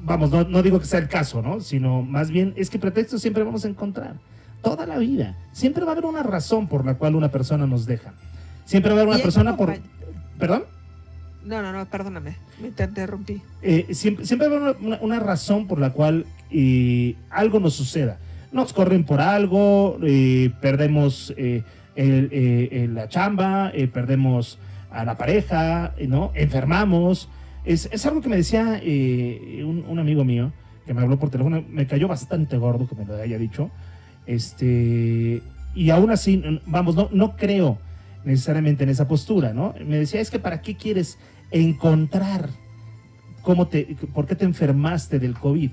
Vamos, no digo que sea el caso, ¿no? Sino más bien es que pretextos siempre vamos a encontrar. toda la vida. Siempre va a haber una razón por la cual una persona nos deja. Siempre va a haber una persona por... ¿Perdón? No, perdóname, me te interrumpí. Siempre va a haber una razón por la cual algo nos suceda. Nos corren por algo, perdemos la chamba, perdemos a la pareja, ¿no? Enfermamos. Es algo que me decía un amigo mío, que me habló por teléfono, me cayó bastante gordo que me lo haya dicho. Y aún así, vamos, no creo necesariamente en esa postura, ¿no? Me decía, es que ¿para qué quieres encontrar por qué te enfermaste del COVID?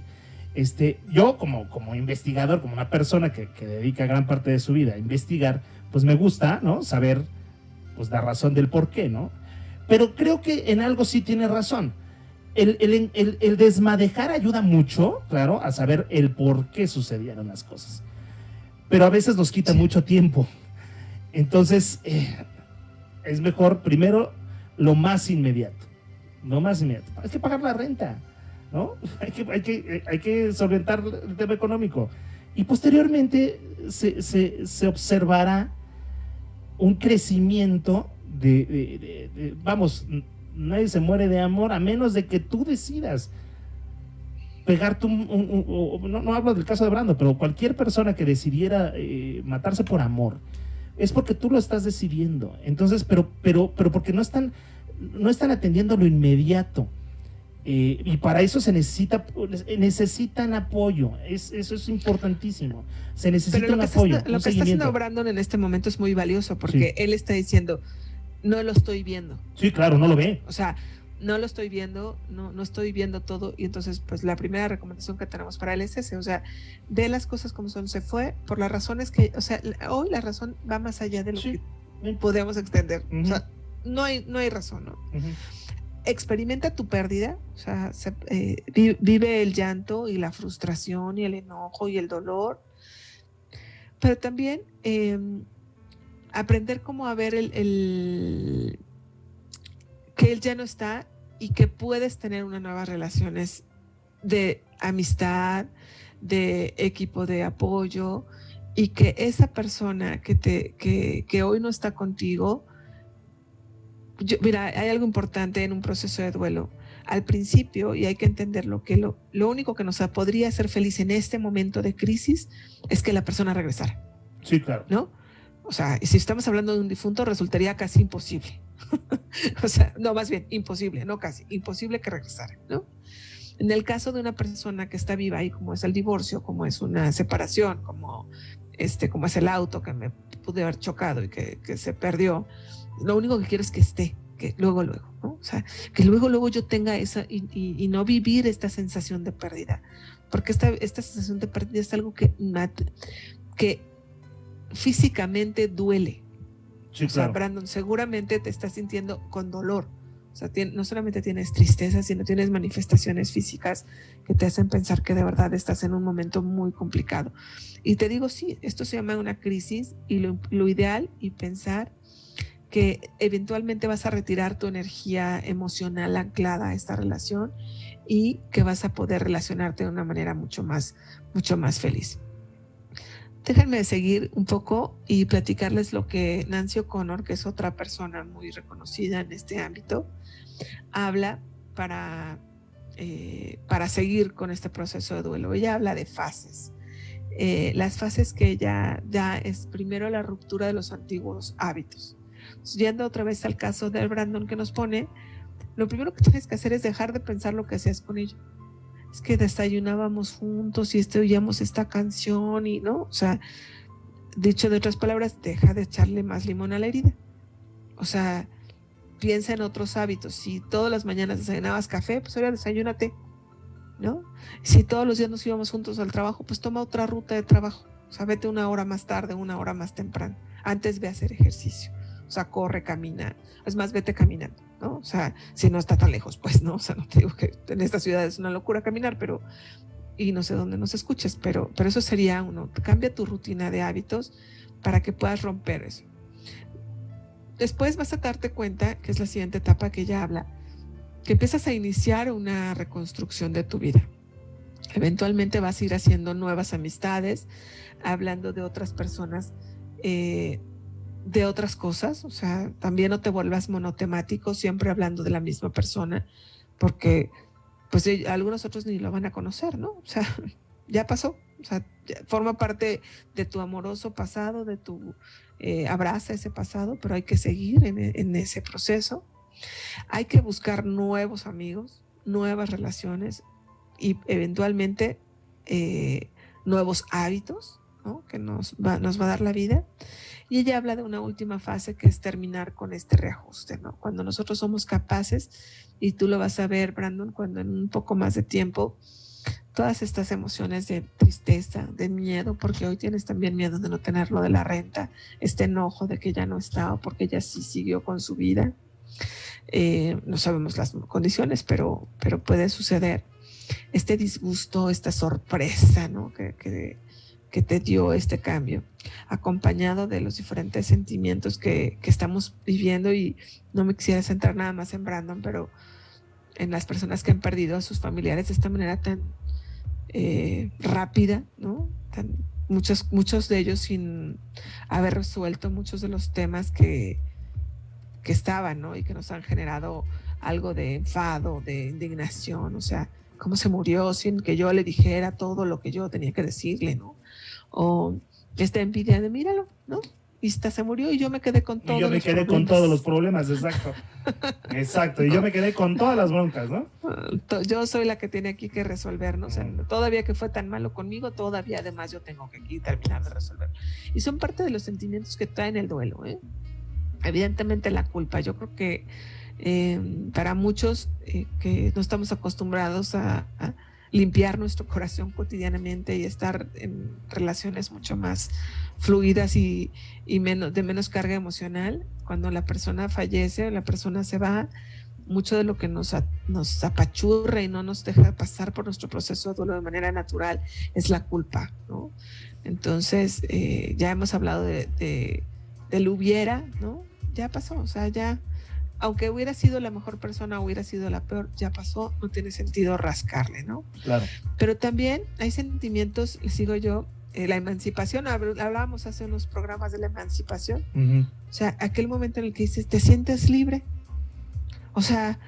Yo como investigador, como una persona que dedica gran parte de su vida a investigar, pues me gusta, ¿no? Saber, pues, la razón del por qué, ¿no? Pero creo que en algo sí tiene razón. El desmadejar ayuda mucho, claro, a saber el por qué sucedieron las cosas. Pero a veces nos quita mucho tiempo. Entonces, es mejor primero lo más inmediato. Hay que pagar la renta, ¿no? Hay que solventar el tema económico. Y posteriormente se observará un crecimiento vamos, nadie se muere de amor a menos de que tú decidas pegarte no hablo del caso de Brando, pero cualquier persona que decidiera matarse por amor, es porque tú lo estás decidiendo. Entonces, pero porque no están atendiendo lo inmediato. Y para eso necesitan apoyo. Eso es importantísimo. Se necesita un apoyo. Lo que está haciendo Brandon en este momento es muy valioso, porque él está diciendo, no lo estoy viendo. Sí, claro, no lo ve. O sea, no lo estoy viendo, no estoy viendo todo. Y entonces, pues la primera recomendación que tenemos para él es ese, o sea, ve las cosas como son. Se fue por las razones que, o sea, hoy la razón va más allá de lo que podemos extender. Uh-huh. O sea, no hay razón, ¿no? Uh-huh. Experimenta tu pérdida, o sea, vive el llanto y la frustración y el enojo y el dolor, pero también aprender cómo a ver que él ya no está y que puedes tener unas nuevas relaciones de amistad, de equipo de apoyo, y que esa persona que hoy no está contigo, mira, hay algo importante en un proceso de duelo. Al principio, y hay que entenderlo, que lo único que nos podría hacer feliz en este momento de crisis es que la persona regresara. Sí, claro. ¿No? O sea, si estamos hablando de un difunto, resultaría casi imposible. O sea, no, más bien imposible, no casi, imposible que regresara, ¿no? En el caso de una persona que está viva, y como es el divorcio, como es una separación, como es el auto que me pude haber chocado y que se perdió, lo único que quiero es que esté, que luego, ¿no? O sea, que luego yo tenga esa y no vivir esta sensación de pérdida, porque esta sensación de pérdida es algo que físicamente duele. Sí, o sea, claro. Brandon, seguramente te estás sintiendo con dolor. O sea, no solamente tienes tristeza, sino tienes manifestaciones físicas que te hacen pensar que de verdad estás en un momento muy complicado. Y te digo, sí, esto se llama una crisis, y lo ideal, y pensar que eventualmente vas a retirar tu energía emocional anclada a esta relación, y que vas a poder relacionarte de una manera mucho más feliz. Déjenme seguir un poco y platicarles lo que Nancy O'Connor, que es otra persona muy reconocida en este ámbito, habla para seguir con este proceso de duelo. Ella habla de fases. Las fases que ella da es primero la ruptura de los antiguos hábitos. Entonces, yendo otra vez al caso de Brandon que nos pone, lo primero que tienes que hacer es dejar de pensar lo que hacías con ella. Es que desayunábamos juntos y oíamos esta canción y, ¿no? O sea, dicho de otras palabras, deja de echarle más limón a la herida. O sea, piensa en otros hábitos. Si todas las mañanas desayunabas café, pues ahora desayúnate, ¿no? Si todos los días nos íbamos juntos al trabajo, pues toma otra ruta de trabajo. O sea, vete una hora más tarde, una hora más temprano. Antes ve a hacer ejercicio. O sea, corre, camina. Es más, vete caminando, ¿no? O sea, si no está tan lejos, pues, ¿no? O sea, no te digo que en esta ciudad es una locura caminar, y no sé dónde nos escuches, pero eso sería uno. Cambia tu rutina de hábitos para que puedas romper eso. Después vas a darte cuenta, que es la siguiente etapa que ella habla, que empiezas a iniciar una reconstrucción de tu vida. Eventualmente vas a ir haciendo nuevas amistades, hablando de otras personas, de otras cosas. O sea, también no te vuelvas monotemático, siempre hablando de la misma persona, porque pues algunos otros ni lo van a conocer, ¿no? O sea, ya pasó. O sea, forma parte de tu amoroso pasado, de tu abraza ese pasado, pero hay que seguir en ese proceso. Hay que buscar nuevos amigos, nuevas relaciones y eventualmente nuevos hábitos, ¿no? Que nos va a dar la vida. Y ella habla de una última fase que es terminar con este reajuste, ¿no? Cuando nosotros somos capaces, y tú lo vas a ver, Brandon, cuando en un poco más de tiempo todas estas emociones de tristeza, de miedo, porque hoy tienes también miedo de no tenerlo de la renta, este enojo de que ya no está o porque ella sí siguió con su vida. No sabemos las condiciones, pero puede suceder. Este disgusto, esta sorpresa, ¿no? que te dio este cambio, acompañado de los diferentes sentimientos que estamos viviendo. Y no me quisiera centrar nada más en Brandon, pero en las personas que han perdido a sus familiares de esta manera tan rápida, ¿no? Muchos de ellos sin haber resuelto muchos de los temas que estaban, ¿no? Y que nos han generado algo de enfado, de indignación. O sea, cómo se murió sin que yo le dijera todo lo que yo tenía que decirle, ¿no? O esta envidia de míralo, ¿no? Y se murió y yo me quedé con todos los problemas. Y yo me quedé con todos los problemas, exacto. Exacto, y yo me quedé con todas las broncas, ¿no? Yo soy la que tiene aquí que resolver, ¿no? O sea, todavía que fue tan malo conmigo, todavía además yo tengo que aquí terminar de resolver. Y son parte de los sentimientos que traen el duelo, ¿eh? Evidentemente la culpa. Yo creo que para muchos que no estamos acostumbrados a limpiar nuestro corazón cotidianamente y estar en relaciones mucho más fluidas y de menos carga emocional, cuando la persona fallece o la persona se va, mucho de lo que nos apachurra y no nos deja pasar por nuestro proceso de duelo de manera natural es la culpa, ¿no? Entonces, ya hemos hablado del hubiera, ¿no? Ya pasó, o sea, ya, aunque hubiera sido la mejor persona, hubiera sido la peor, ya pasó, no tiene sentido rascarle, ¿no? Claro. Pero también hay sentimientos, les digo yo, la emancipación, hablábamos hace unos programas de la emancipación, o sea, aquel momento en el que dices, te sientes libre, o sea,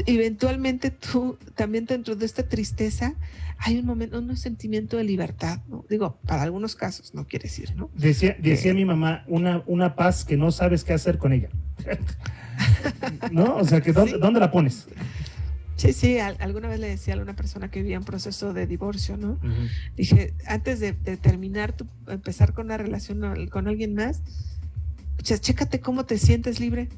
eventualmente tú también dentro de esta tristeza hay un sentimiento de libertad, ¿no? Digo, para algunos casos, no quiere decir, ¿no? Decía mi mamá, una paz que no sabes qué hacer con ella. ¿No? O sea, que ¿dónde la pones? Sí, alguna vez le decía a una persona que vivía en proceso de divorcio, ¿no? Dije, antes de terminar, empezar con una relación con alguien más, chécate cómo te sientes libre.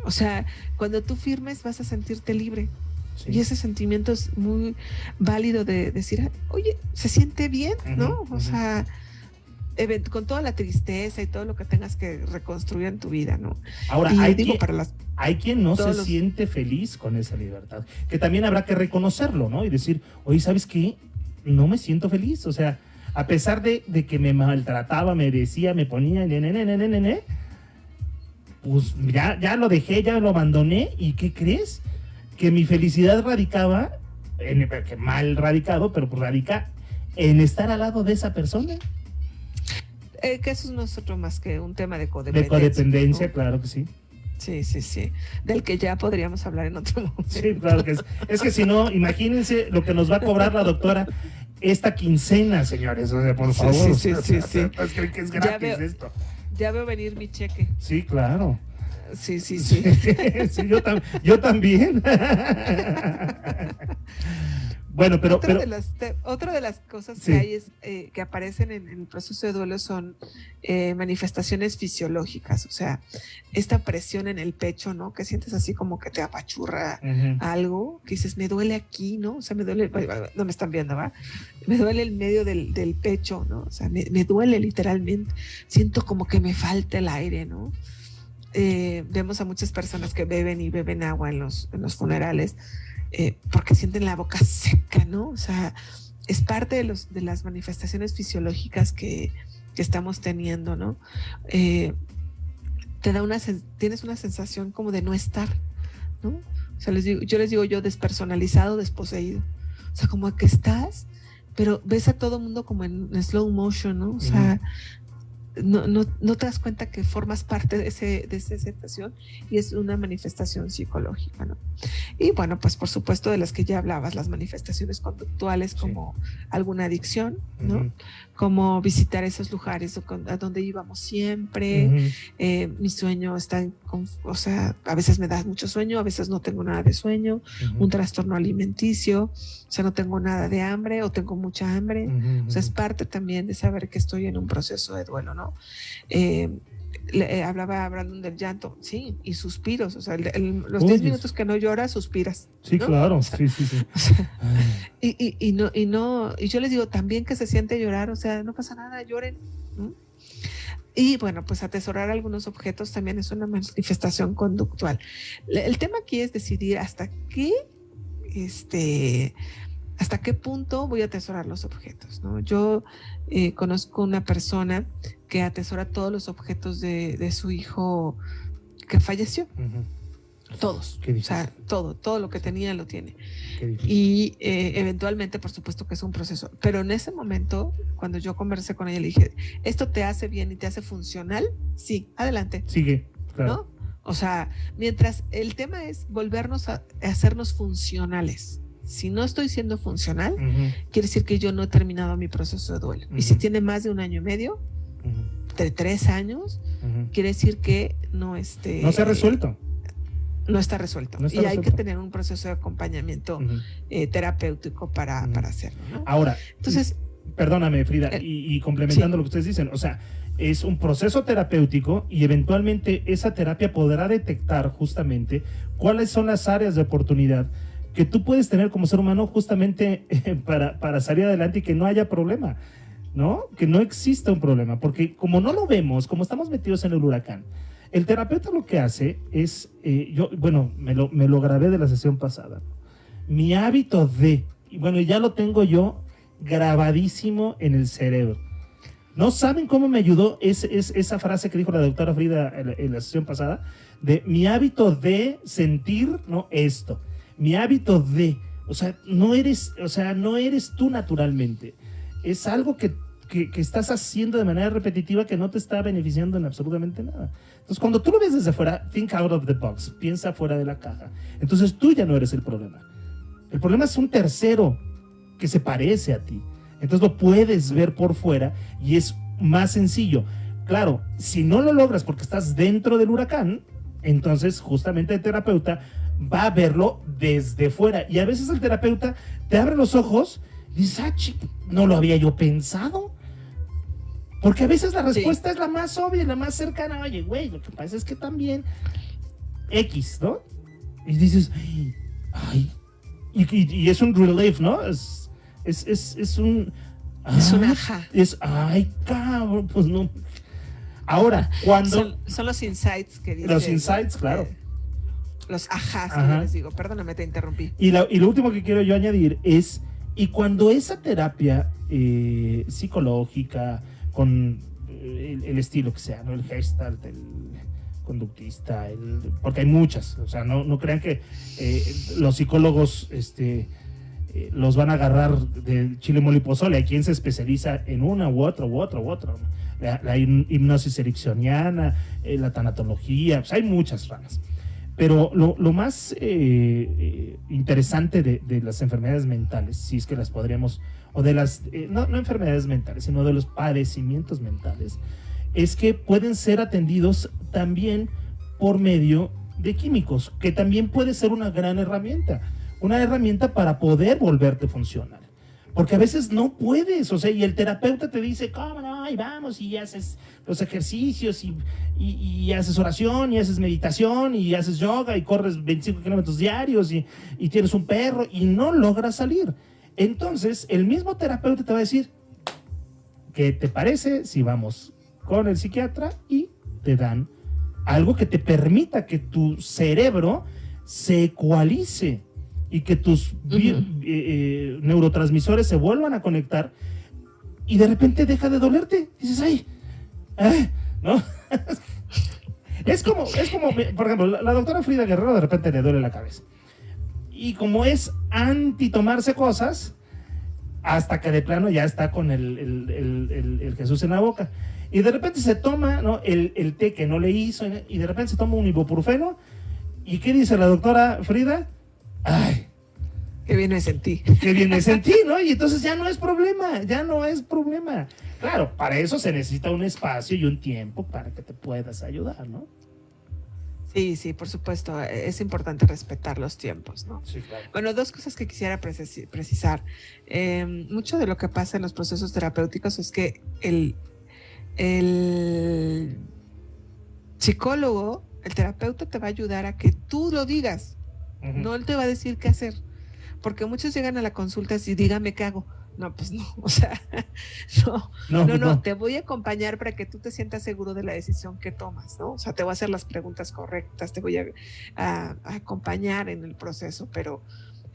O sea, cuando tú firmes vas a sentirte libre. Sí. Y ese sentimiento es muy válido de decir, oye, se siente bien, ¿no? O sea, con toda la tristeza y todo lo que tengas que reconstruir en tu vida, ¿no? Ahora, hay quien no se siente feliz con esa libertad, que también habrá que reconocerlo, ¿no? Y decir, oye, ¿sabes qué? No me siento feliz, o sea, a pesar de que me maltrataba, me decía, me ponía, pues ya lo dejé, ya lo abandoné, ¿y qué crees? Que mi felicidad radicaba, que mal radicado, pero pues radica en estar al lado de esa persona. Que eso no es otro más que un tema de codependencia. De codependencia, ¿no? Claro que sí. Sí, del que ya podríamos hablar en otro momento. Sí, claro que es que si no, imagínense lo que nos va a cobrar la doctora esta quincena, señores, o sea, por favor. Sí. ¿Creen que es gratis esto? Ya veo venir mi cheque. Sí, claro. Sí. Sí, yo también. Bueno, pero otra de las cosas que hay es que aparecen en el proceso de duelo son manifestaciones fisiológicas, o sea, esta presión en el pecho, ¿no? Que sientes así como que te apachurra algo, que dices, me duele aquí, ¿no? O sea, me duele, no me están viendo, ¿va? Me duele el medio del pecho, ¿no? O sea, me duele literalmente, siento como que me falta el aire, ¿no? Vemos a muchas personas que beben agua en los funerales, porque sienten la boca seca, ¿no? O sea, es parte de las manifestaciones fisiológicas que estamos teniendo, ¿no? Tienes una sensación como de no estar, ¿no? O sea, yo les digo despersonalizado, desposeído. O sea, como que estás, pero ves a todo mundo como en slow motion, ¿no? O sea, no te das cuenta que formas parte de esa sensación y es una manifestación psicológica, ¿no? Y bueno, pues por supuesto de las que ya hablabas, las manifestaciones conductuales como alguna adicción, ¿no? Como visitar esos lugares a donde íbamos siempre. Mi sueño está o sea, a veces me da mucho sueño, a veces no tengo nada de sueño, un trastorno alimenticio, o sea, no tengo nada de hambre o tengo mucha hambre. O sea, es parte también de saber que estoy en un proceso de duelo, ¿no? Hablaba Brandon del llanto, sí, y suspiros, o sea, los 10 minutos que no lloras, suspiras. Sí, ¿no? Claro, o sea, sí. O sea, y yo les digo también que se siente llorar, o sea, no pasa nada, lloren, ¿no? Y bueno, pues atesorar algunos objetos también es una manifestación conductual. El tema aquí es decidir hasta qué punto voy a atesorar los objetos, ¿no? Yo conozco una persona que atesora todos los objetos de su hijo que falleció. Todos, o sea, todo lo que tenía lo tiene. Y eventualmente, por supuesto que es un proceso. Pero en ese momento, cuando yo conversé con ella, le dije, ¿esto te hace bien y te hace funcional? Sí, adelante. Sigue, claro. ¿No? O sea, mientras el tema es volvernos a hacernos funcionales. Si no estoy siendo funcional, quiere decir que yo no he terminado mi proceso de duelo. Y si tiene más de 1 año y medio, de 3 años, quiere decir que no no se ha resuelto. No está resuelto. Y hay que tener un proceso de acompañamiento terapéutico para hacerlo, ¿no? Ahora, entonces, perdóname, Frida, y complementando lo que ustedes dicen, o sea, es un proceso terapéutico y eventualmente esa terapia podrá detectar justamente cuáles son las áreas de oportunidad que tú puedes tener como ser humano justamente para salir adelante y que no haya problema, ¿no? Que no exista un problema, porque como no lo vemos, como estamos metidos en el huracán, el terapeuta lo que hace es, me lo grabé de la sesión pasada, mi hábito y ya lo tengo yo grabadísimo en el cerebro. ¿No saben cómo me ayudó esa frase que dijo la doctora Frida en la sesión pasada? De mi hábito de sentir, ¿no? Esto. Mi hábito o sea, no eres tú naturalmente. Es algo que estás haciendo de manera repetitiva que no te está beneficiando en absolutamente nada. Entonces, cuando tú lo ves desde fuera, think out of the box, piensa fuera de la caja. Entonces, tú ya no eres el problema. El problema es un tercero que se parece a ti. Entonces, lo puedes ver por fuera y es más sencillo. Claro, si no lo logras porque estás dentro del huracán, entonces, justamente el terapeuta va a verlo desde fuera. Y a veces el terapeuta te abre los ojos y dices, no lo había yo pensado. Porque a veces la respuesta es la más obvia, la más cercana. Oye, güey, lo que pasa es que también X, ¿no? Y dices, ay, y es un relief, ¿no? Es un... Es un ajá. Ay, cabrón, pues no. Ahora, cuando... Son los insights que dicen. Los insights, claro. Los ajás, que yo les digo. Perdóname, te interrumpí. Y lo último que quiero yo añadir es, y cuando esa terapia psicológica, con el estilo que sea, ¿no? El Gestalt, el conductista, porque hay muchas, o sea, no crean que los psicólogos los van a agarrar de chile, mole y pozole. Hay quien se especializa en una u otra. La hipnosis ericksoniana, la tanatología, pues hay muchas ramas. Pero lo más interesante de las enfermedades mentales, si es que las podríamos, o de las, no enfermedades mentales, sino de los padecimientos mentales, es que pueden ser atendidos también por medio de químicos, que también puede ser una gran herramienta para poder volverte funcional. Porque a veces no puedes, o sea, y el terapeuta te dice, ¿cómo no? Y vamos, y haces los ejercicios, y haces oración, y haces meditación, y haces yoga, y corres 25 kilómetros diarios, y tienes un perro, y no logras salir. Entonces, el mismo terapeuta te va a decir, ¿qué te parece si vamos con el psiquiatra y te dan algo que te permita que tu cerebro se ecualice y que tus neurotransmisores se vuelvan a conectar y de repente deja de dolerte? Dices, ay, ¿no? es como, por ejemplo, la doctora Frida Guerrero de repente le duele la cabeza y como es anti tomarse cosas, hasta que de plano ya está con el Jesús en la boca. Y de repente se toma, ¿no?, el té que no le hizo, y de repente se toma un ibuprofeno. ¿Y qué dice la doctora Frida? ¡Ay! Qué bien me sentí. Qué bien me sentí, ¿no? Y entonces ya no es problema. Claro, para eso se necesita un espacio y un tiempo para que te puedas ayudar, ¿no? Sí, por supuesto. Es importante respetar los tiempos, ¿no? Sí, claro. Bueno, dos cosas que quisiera precisar. Mucho de lo que pasa en los procesos terapéuticos es que el psicólogo, el terapeuta te va a ayudar a que tú lo digas. No él te va a decir qué hacer. Porque muchos llegan a la consulta y dígame qué hago. No, pues no, o sea, no, te voy a acompañar para que tú te sientas seguro de la decisión que tomas, ¿no? O sea, te voy a hacer las preguntas correctas, te voy a acompañar en el proceso, pero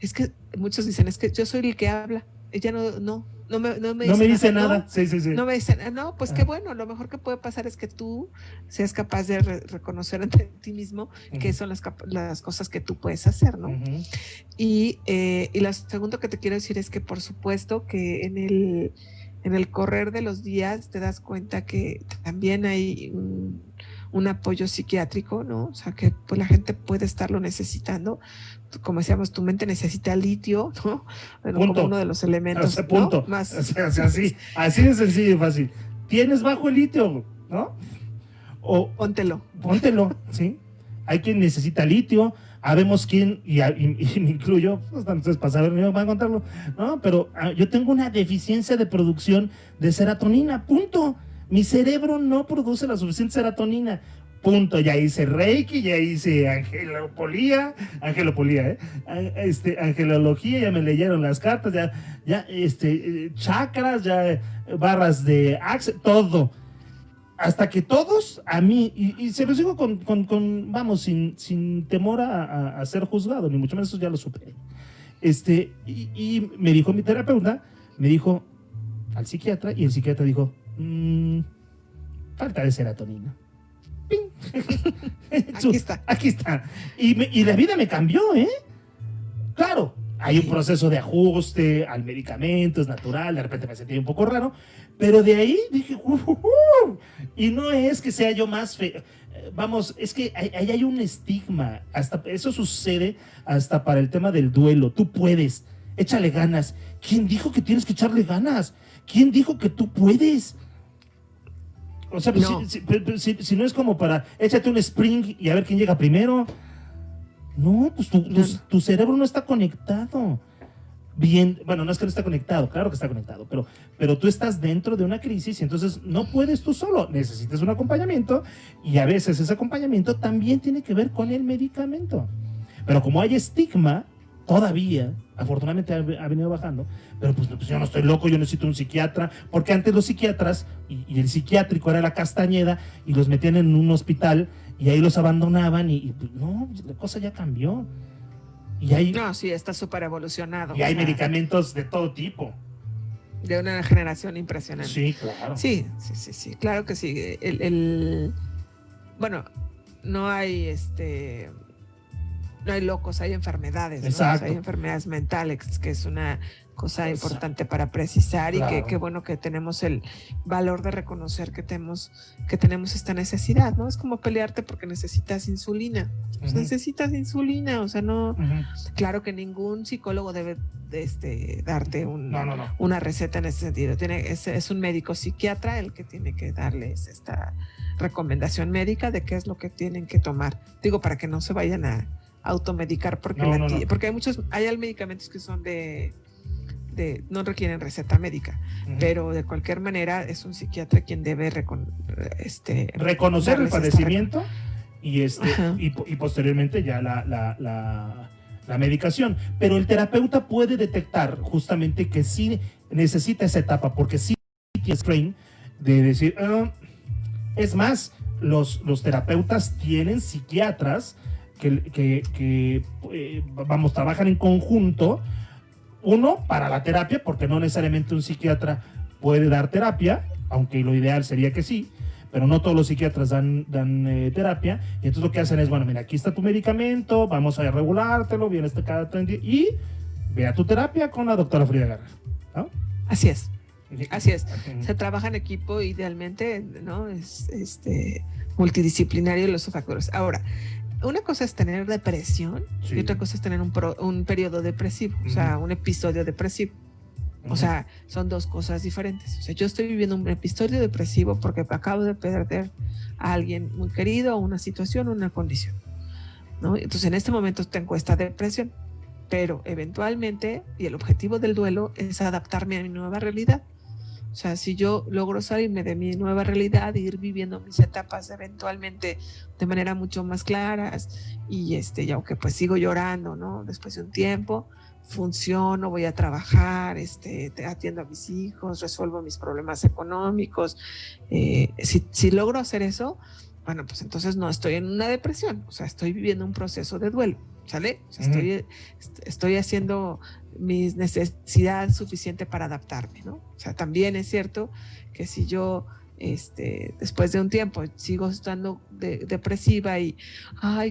es que muchos dicen, es que yo soy el que habla, ella no me dice nada. ¿no? Sí. No me dice, no, pues qué bueno, lo mejor que puede pasar es que tú seas capaz de reconocer ante ti mismo qué son las cosas que tú puedes hacer, ¿no? Y lo segundo que te quiero decir es que por supuesto que en el correr de los días te das cuenta que también hay un apoyo psiquiátrico, ¿no? O sea, que pues la gente puede estarlo necesitando. Como decíamos, tu mente necesita litio, ¿no? Bueno, como uno de los elementos. Punto. ¿No? Más. O sea, así de sencillo y fácil. Tienes bajo el litio, ¿no? Póntelo, ¿sí? Hay quien necesita litio, habemos quien, y me incluyo, pues entonces para saber, me van a contarlo, ¿no? Pero yo tengo una deficiencia de producción de serotonina, punto. Mi cerebro no produce la suficiente serotonina, punto. Ya hice Reiki, ya hice angelología, angelología, ya me leyeron las cartas, ya chakras, ya barras de Access, todo. Hasta que todos, a mí, y se los digo vamos, sin temor a ser juzgado, ni mucho menos, eso ya lo superé. Y me dijo mi terapeuta, me dijo al psiquiatra, y el psiquiatra dijo, falta de serotonina. Aquí está. Y la vida me cambió, ¿eh? Claro, hay un proceso de ajuste al medicamento, es natural, de repente me sentí un poco raro, pero de ahí dije, y no es que sea yo más feo, vamos, es que ahí hay un estigma, hasta eso sucede hasta para el tema del duelo. Tú puedes, échale ganas. ¿Quién dijo que tienes que echarle ganas? ¿Quién dijo que tú puedes? O sea, pues, no. Si no es como para échate un sprint y a ver quién llega primero. No, pues tu cerebro no está conectado. Bien, bueno, no es que no está conectado, claro que está conectado, pero tú estás dentro de una crisis y entonces no puedes tú solo, necesitas un acompañamiento, y a veces ese acompañamiento también tiene que ver con el medicamento. Pero como hay estigma, todavía, afortunadamente ha venido bajando, pero pues yo no estoy loco, yo necesito un psiquiatra, porque antes los psiquiatras y el psiquiátrico era la Castañeda y los metían en un hospital y ahí los abandonaban y no, la cosa ya cambió. No, sí, está súper evolucionado. Y hay medicamentos de todo tipo. De una generación impresionante. Sí, claro. Sí, claro que sí. Bueno, no hay no hay locos, hay enfermedades, ¿no? Exacto. O sea, hay enfermedades mentales, que es una cosa importante para precisar, claro. Y qué bueno que tenemos el valor de reconocer que tenemos esta necesidad, ¿no? Es como pelearte porque necesitas insulina. Pues necesitas insulina, o sea, no. Claro que ningún psicólogo debe darte una receta en ese sentido. Es un médico psiquiatra el que tiene que darles esta recomendación médica de qué es lo que tienen que tomar. Digo, para que no se vayan a automedicar porque porque hay medicamentos que son no requieren receta médica, pero de cualquier manera es un psiquiatra quien debe reconocer el padecimiento y posteriormente ya la medicación. Pero el terapeuta puede detectar justamente que sí necesita esa etapa, porque sí tiene strain de decir, es más, los terapeutas tienen psiquiatras que trabajan en conjunto, uno para la terapia, porque no necesariamente un psiquiatra puede dar terapia, aunque lo ideal sería que sí, pero no todos los psiquiatras dan terapia, y entonces lo que hacen es, bueno, mira, aquí está tu medicamento, vamos a regulártelo, vienes cada 30 días, y ve a tu terapia con la doctora Frida Guerrero, ¿no? Así es. Así es. Se trabaja en equipo idealmente, ¿no? Es multidisciplinario los factores. Ahora, una cosa es tener depresión y otra cosa es tener un periodo depresivo, o sea, un episodio depresivo. O sea, son dos cosas diferentes. O sea, yo estoy viviendo un episodio depresivo porque acabo de perder a alguien muy querido, una situación, una condición, ¿no? Entonces, en este momento tengo esta depresión, pero eventualmente, y el objetivo del duelo es adaptarme a mi nueva realidad. O sea, si yo logro salirme de mi nueva realidad e ir viviendo mis etapas eventualmente de manera mucho más claras y aunque pues sigo llorando, ¿no? Después de un tiempo, funciono, voy a trabajar, atiendo a mis hijos, resuelvo mis problemas económicos. Si logro hacer eso, bueno, pues entonces no estoy en una depresión, o sea, estoy viviendo un proceso de duelo, ¿sale? O sea, estoy haciendo mis necesidades suficiente para adaptarme, ¿no? O sea, también es cierto que si yo después de un tiempo sigo estando depresiva y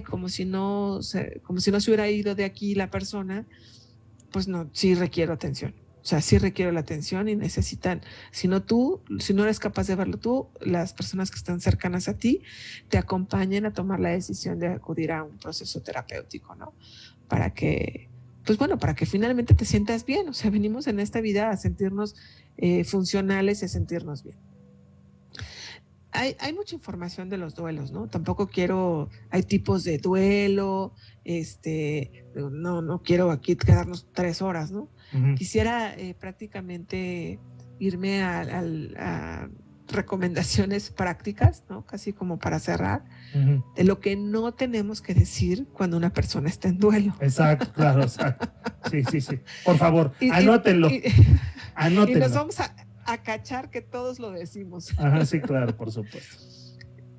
como si no se hubiera ido de aquí la persona, pues no, sí requiero atención. O sea, sí requiero la atención y necesitan, si no eres capaz de verlo tú, las personas que están cercanas a ti te acompañen a tomar la decisión de acudir a un proceso terapéutico, ¿no? Para que finalmente te sientas bien. O sea, venimos en esta vida a sentirnos funcionales y a sentirnos bien. Hay mucha información de los duelos, ¿no? Tampoco hay tipos de duelo, no quiero aquí quedarnos 3 horas, ¿no? Uh-huh. Quisiera prácticamente irme a recomendaciones prácticas, ¿no? Casi como para cerrar, uh-huh, de lo que no tenemos que decir cuando una persona está en duelo. Exacto, claro, exacto. Sí. Por favor, anótenlo. Anótenlo. Y nos vamos a cachar que todos lo decimos. Ajá, sí, claro, por supuesto.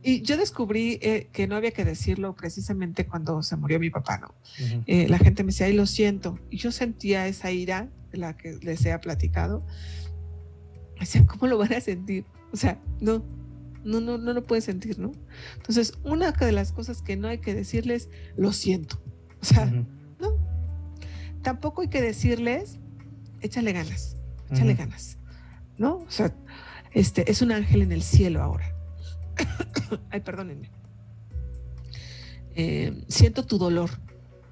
Y yo descubrí que no había que decirlo precisamente cuando se murió mi papá, ¿no? Uh-huh. La gente me decía, lo siento. Y yo sentía esa ira de la que les he platicado. Me decía, ¿cómo lo van a sentir? O sea, no lo puedes sentir, ¿no? Entonces, una de las cosas que no hay que decirles, lo siento. O sea, uh-huh, no. Tampoco hay que decirles, échale ganas, uh-huh, ganas, ¿no? O sea, es un ángel en el cielo ahora. Ay, perdónenme. Siento tu dolor.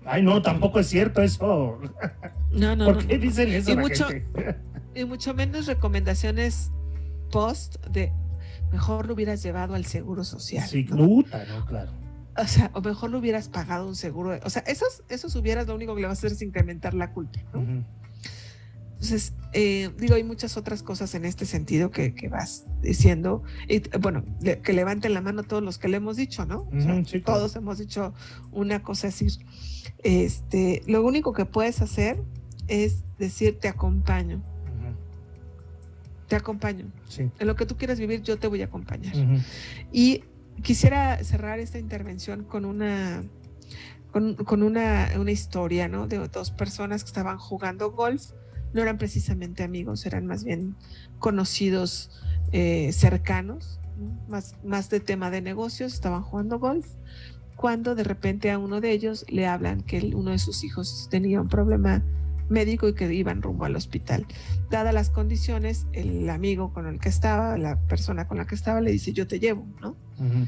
Ay, no, tampoco es cierto eso. No. ¿Por qué dicen eso y la mucho, gente? Y mucho menos recomendaciones post de mejor lo hubieras llevado al seguro social. Sí, ¿no? Claro. O sea, o mejor lo hubieras pagado un seguro. O sea, esos hubieras, lo único que le vas a hacer es incrementar la culpa, ¿no? Uh-huh. Entonces, hay muchas otras cosas en este sentido que vas diciendo. Y, bueno, que levanten la mano todos los que le hemos dicho, ¿no? O sea, sí, claro. Todos hemos dicho una cosa así. Lo único que puedes hacer es decir, te acompaño. Uh-huh. Te acompaño. Sí. En lo que tú quieras vivir, yo te voy a acompañar. Uh-huh. Y quisiera cerrar esta intervención con una historia, ¿no? De 2 personas que estaban jugando golf. No eran precisamente amigos, eran más bien conocidos cercanos, ¿no? Más de tema de negocios, estaban jugando golf, cuando de repente a uno de ellos le hablan que uno de sus hijos tenía un problema médico y que iban rumbo al hospital. Dadas las condiciones, el amigo con el que estaba, la persona con la que estaba, le dice, yo te llevo, ¿no? Uh-huh.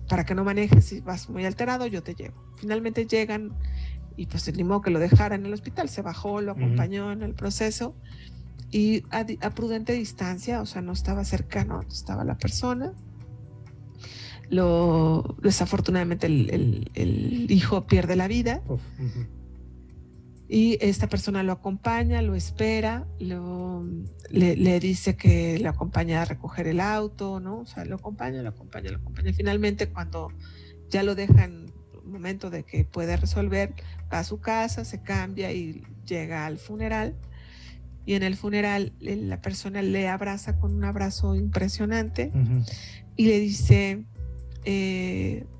Para que no manejes, si vas muy alterado, yo te llevo. Finalmente llegan y pues ni modo que lo dejara en el hospital, se bajó, lo acompañó, uh-huh, en el proceso y a prudente distancia, o sea, no estaba cercano, estaba la persona. Desafortunadamente el hijo pierde la vida. Uh-huh. Y esta persona lo acompaña, lo espera, le dice que le acompaña a recoger el auto, ¿no? O sea, lo acompaña. Finalmente, cuando ya lo dejan, momento de que puede resolver, va a su casa, se cambia y llega al funeral. Y en el funeral la persona le abraza con un abrazo impresionante, uh-huh, y le dice,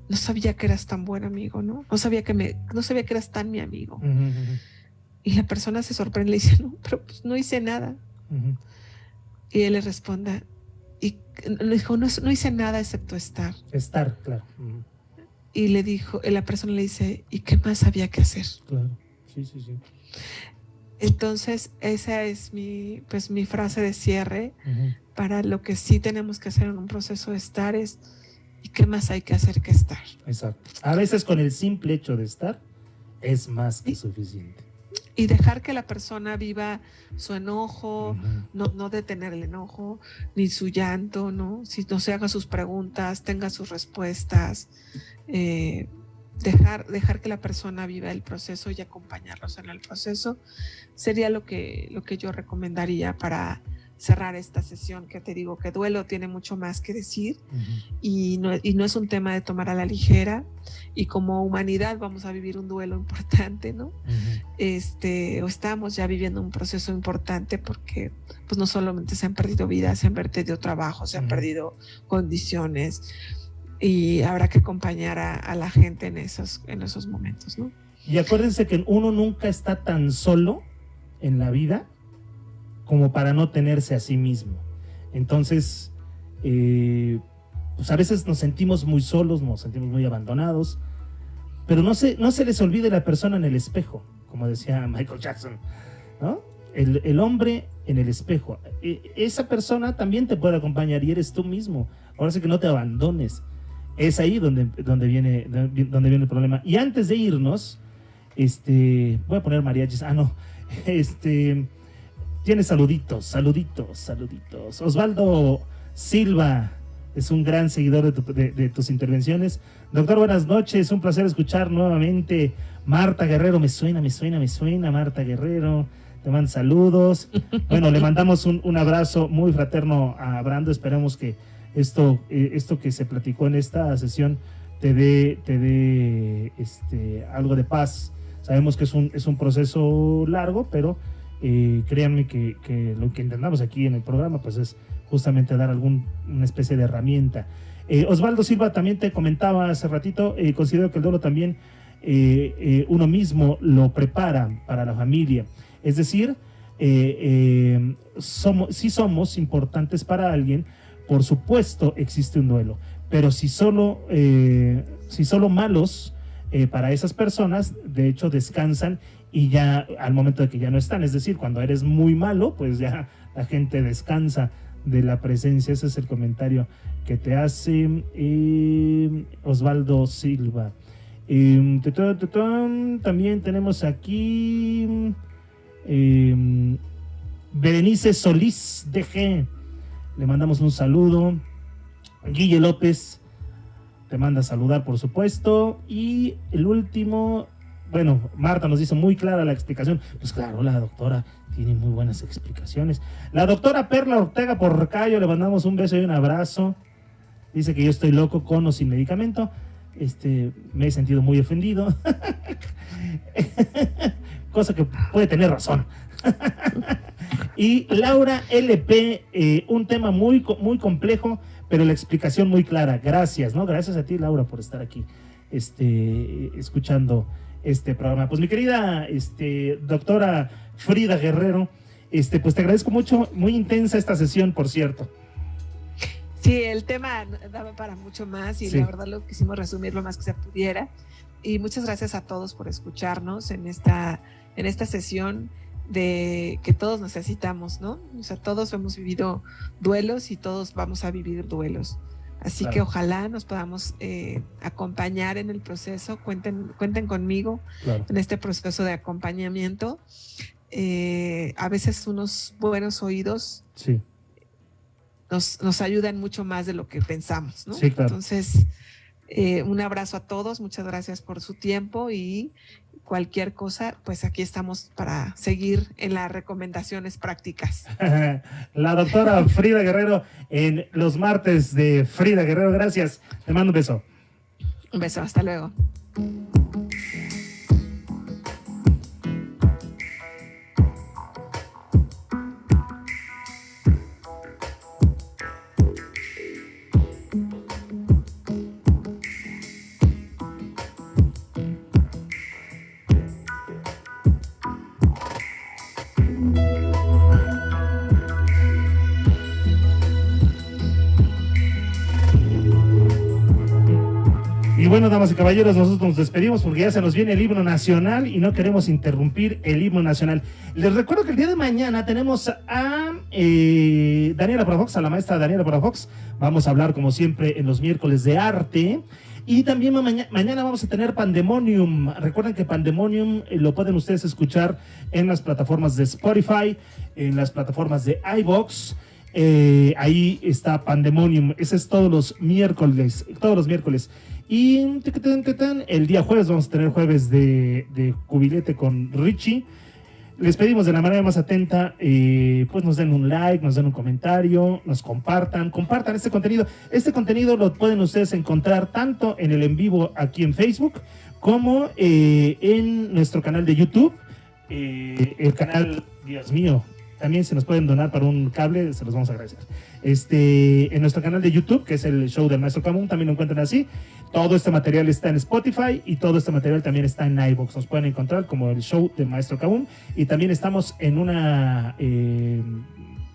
no sabía que eras tan buen amigo, ¿no? No sabía que eras tan mi amigo. Uh-huh. Y la persona se sorprende y le dice, no, pero pues no hice nada. Uh-huh. Y él le responde, Y le dijo, no hice nada excepto estar. Estar, claro. Y le dijo, la persona le dice, ¿y qué más había que hacer? Claro, sí. Entonces, esa es mi frase de cierre. Para lo que sí tenemos que hacer en un proceso de estar es, ¿y qué más hay que hacer que estar? Exacto. A veces con el simple hecho de estar es más que suficiente. Y dejar que la persona viva su enojo, no detener el enojo, ni su llanto, ¿no? Si no se haga sus preguntas, tenga sus respuestas, dejar que la persona viva el proceso y acompañarlos en el proceso sería lo que yo recomendaría para cerrar esta sesión, que te digo que duelo tiene mucho más que decir y no es un tema de tomar a la ligera, y como humanidad vamos a vivir un duelo importante, ¿no? O estamos ya viviendo un proceso importante porque pues no solamente se han perdido vidas, se han perdido trabajo, se han perdido condiciones, y habrá que acompañar a la gente en esos momentos, ¿no? Y acuérdense que uno nunca está tan solo en la vida como para no tenerse a sí mismo. Entonces, pues a veces nos sentimos muy solos, nos sentimos muy abandonados, pero no se les olvide la persona en el espejo, como decía Michael Jackson, ¿no? El hombre en el espejo. Esa persona también te puede acompañar y eres tú mismo. Ahora sí que no te abandones. Es ahí donde viene el problema. Y antes de irnos, voy a poner mariachis. Tiene saluditos. Osvaldo Silva es un gran seguidor de tus intervenciones. Doctor, buenas noches, un placer escuchar nuevamente. Marta Guerrero, me suena, Marta Guerrero, te mando saludos. Bueno, le mandamos un abrazo muy fraterno a Brando. Esperemos que esto que se platicó en esta sesión te dé algo de paz. Sabemos que es un proceso largo, pero créanme que lo que intentamos aquí en el programa pues es justamente dar una especie de herramienta. Osvaldo Silva, también te comentaba hace ratito, considero que el duelo también uno mismo lo prepara para la familia. Es decir, si somos importantes para alguien, por supuesto existe un duelo, pero si solo malos para esas personas, de hecho descansan y ya al momento de que ya no están, es decir, cuando eres muy malo, pues ya la gente descansa de la presencia. Ese es el comentario que te hace Osvaldo Silva. También tenemos aquí Berenice Solís DG, le mandamos un saludo. Guille López te manda a saludar, por supuesto. Y el último, bueno, Marta nos dice muy clara la explicación. Pues claro, la doctora tiene muy buenas explicaciones. La doctora Perla Ortega Porcayo, le mandamos un beso y un abrazo. Dice que yo estoy loco con o sin medicamento. Me he sentido muy ofendido. Cosa que puede tener razón. Y Laura LP, un tema muy, muy complejo, pero la explicación muy clara. Gracias, ¿no? Gracias a ti, Laura, por estar aquí escuchando este programa. Pues mi querida doctora Frida Guerrero, pues te agradezco mucho, muy intensa esta sesión, por cierto. Sí, el tema daba para mucho más y sí, la verdad lo quisimos resumir lo más que se pudiera. Y muchas gracias a todos por escucharnos en esta sesión de que todos necesitamos, ¿no? O sea, todos hemos vivido duelos y todos vamos a vivir duelos. Así que ojalá nos podamos acompañar en el proceso. Cuenten conmigo en este proceso de acompañamiento. A veces unos buenos oídos nos ayudan mucho más de lo que pensamos, ¿no? Sí, claro. Entonces, un abrazo a todos, muchas gracias por su tiempo y cualquier cosa, pues aquí estamos para seguir en las recomendaciones prácticas. La doctora Frida Guerrero en los martes de Frida Guerrero, gracias, te mando un beso. Un beso, hasta luego. Y bueno, damas y caballeros, nosotros nos despedimos porque ya se nos viene el himno nacional y no queremos interrumpir el himno nacional. Les recuerdo que el día de mañana tenemos a Daniela Palafox, a la maestra Daniela Palafox. Vamos a hablar, como siempre, en los miércoles de arte. Y también mañana vamos a tener Pandemonium. Recuerden que Pandemonium lo pueden ustedes escuchar en las plataformas de Spotify, en las plataformas de iVoox. Ahí está Pandemonium. Ese es todos los miércoles. Y el día jueves vamos a tener jueves de cubilete con Richie. Les pedimos de la manera más atenta, pues nos den un like, nos den un comentario, nos compartan este contenido. Este contenido lo pueden ustedes encontrar tanto en el en vivo aquí en Facebook como en nuestro canal de YouTube. El canal, Dios mío, también se nos pueden donar para un cable, se los vamos a agradecer. En nuestro canal de YouTube, que es el show del Maestro Camus, también lo encuentran así. Todo este material está en Spotify y todo este material también está en iVoox. Nos pueden encontrar como el show del Maestro Camus. Y también estamos en una...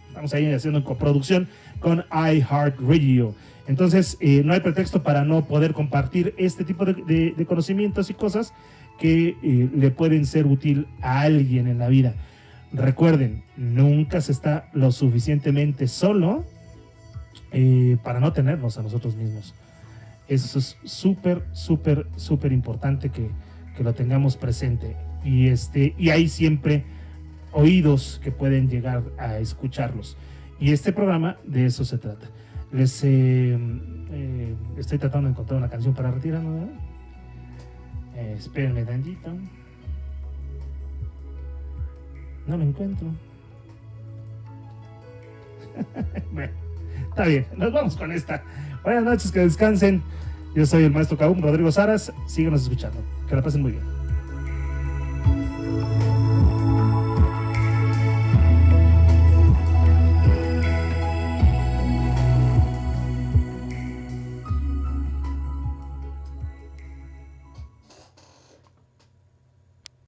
estamos ahí haciendo coproducción con iHeartRadio. Entonces, no hay pretexto para no poder compartir este tipo de conocimientos y cosas que le pueden ser útil a alguien en la vida. Recuerden, nunca se está lo suficientemente solo para no tenernos a nosotros mismos. Eso es súper importante que lo tengamos presente. Y hay siempre oídos que pueden llegar a escucharlos. Y este programa de eso se trata. Estoy tratando de encontrar una canción para retirarnos, ¿no? Espérenme tantito. No lo encuentro. Bueno, está bien, nos vamos con esta. Buenas noches, que descansen. Yo soy el Maestro Caum, Rodrigo Saras. Síganos escuchando. Que la pasen muy bien.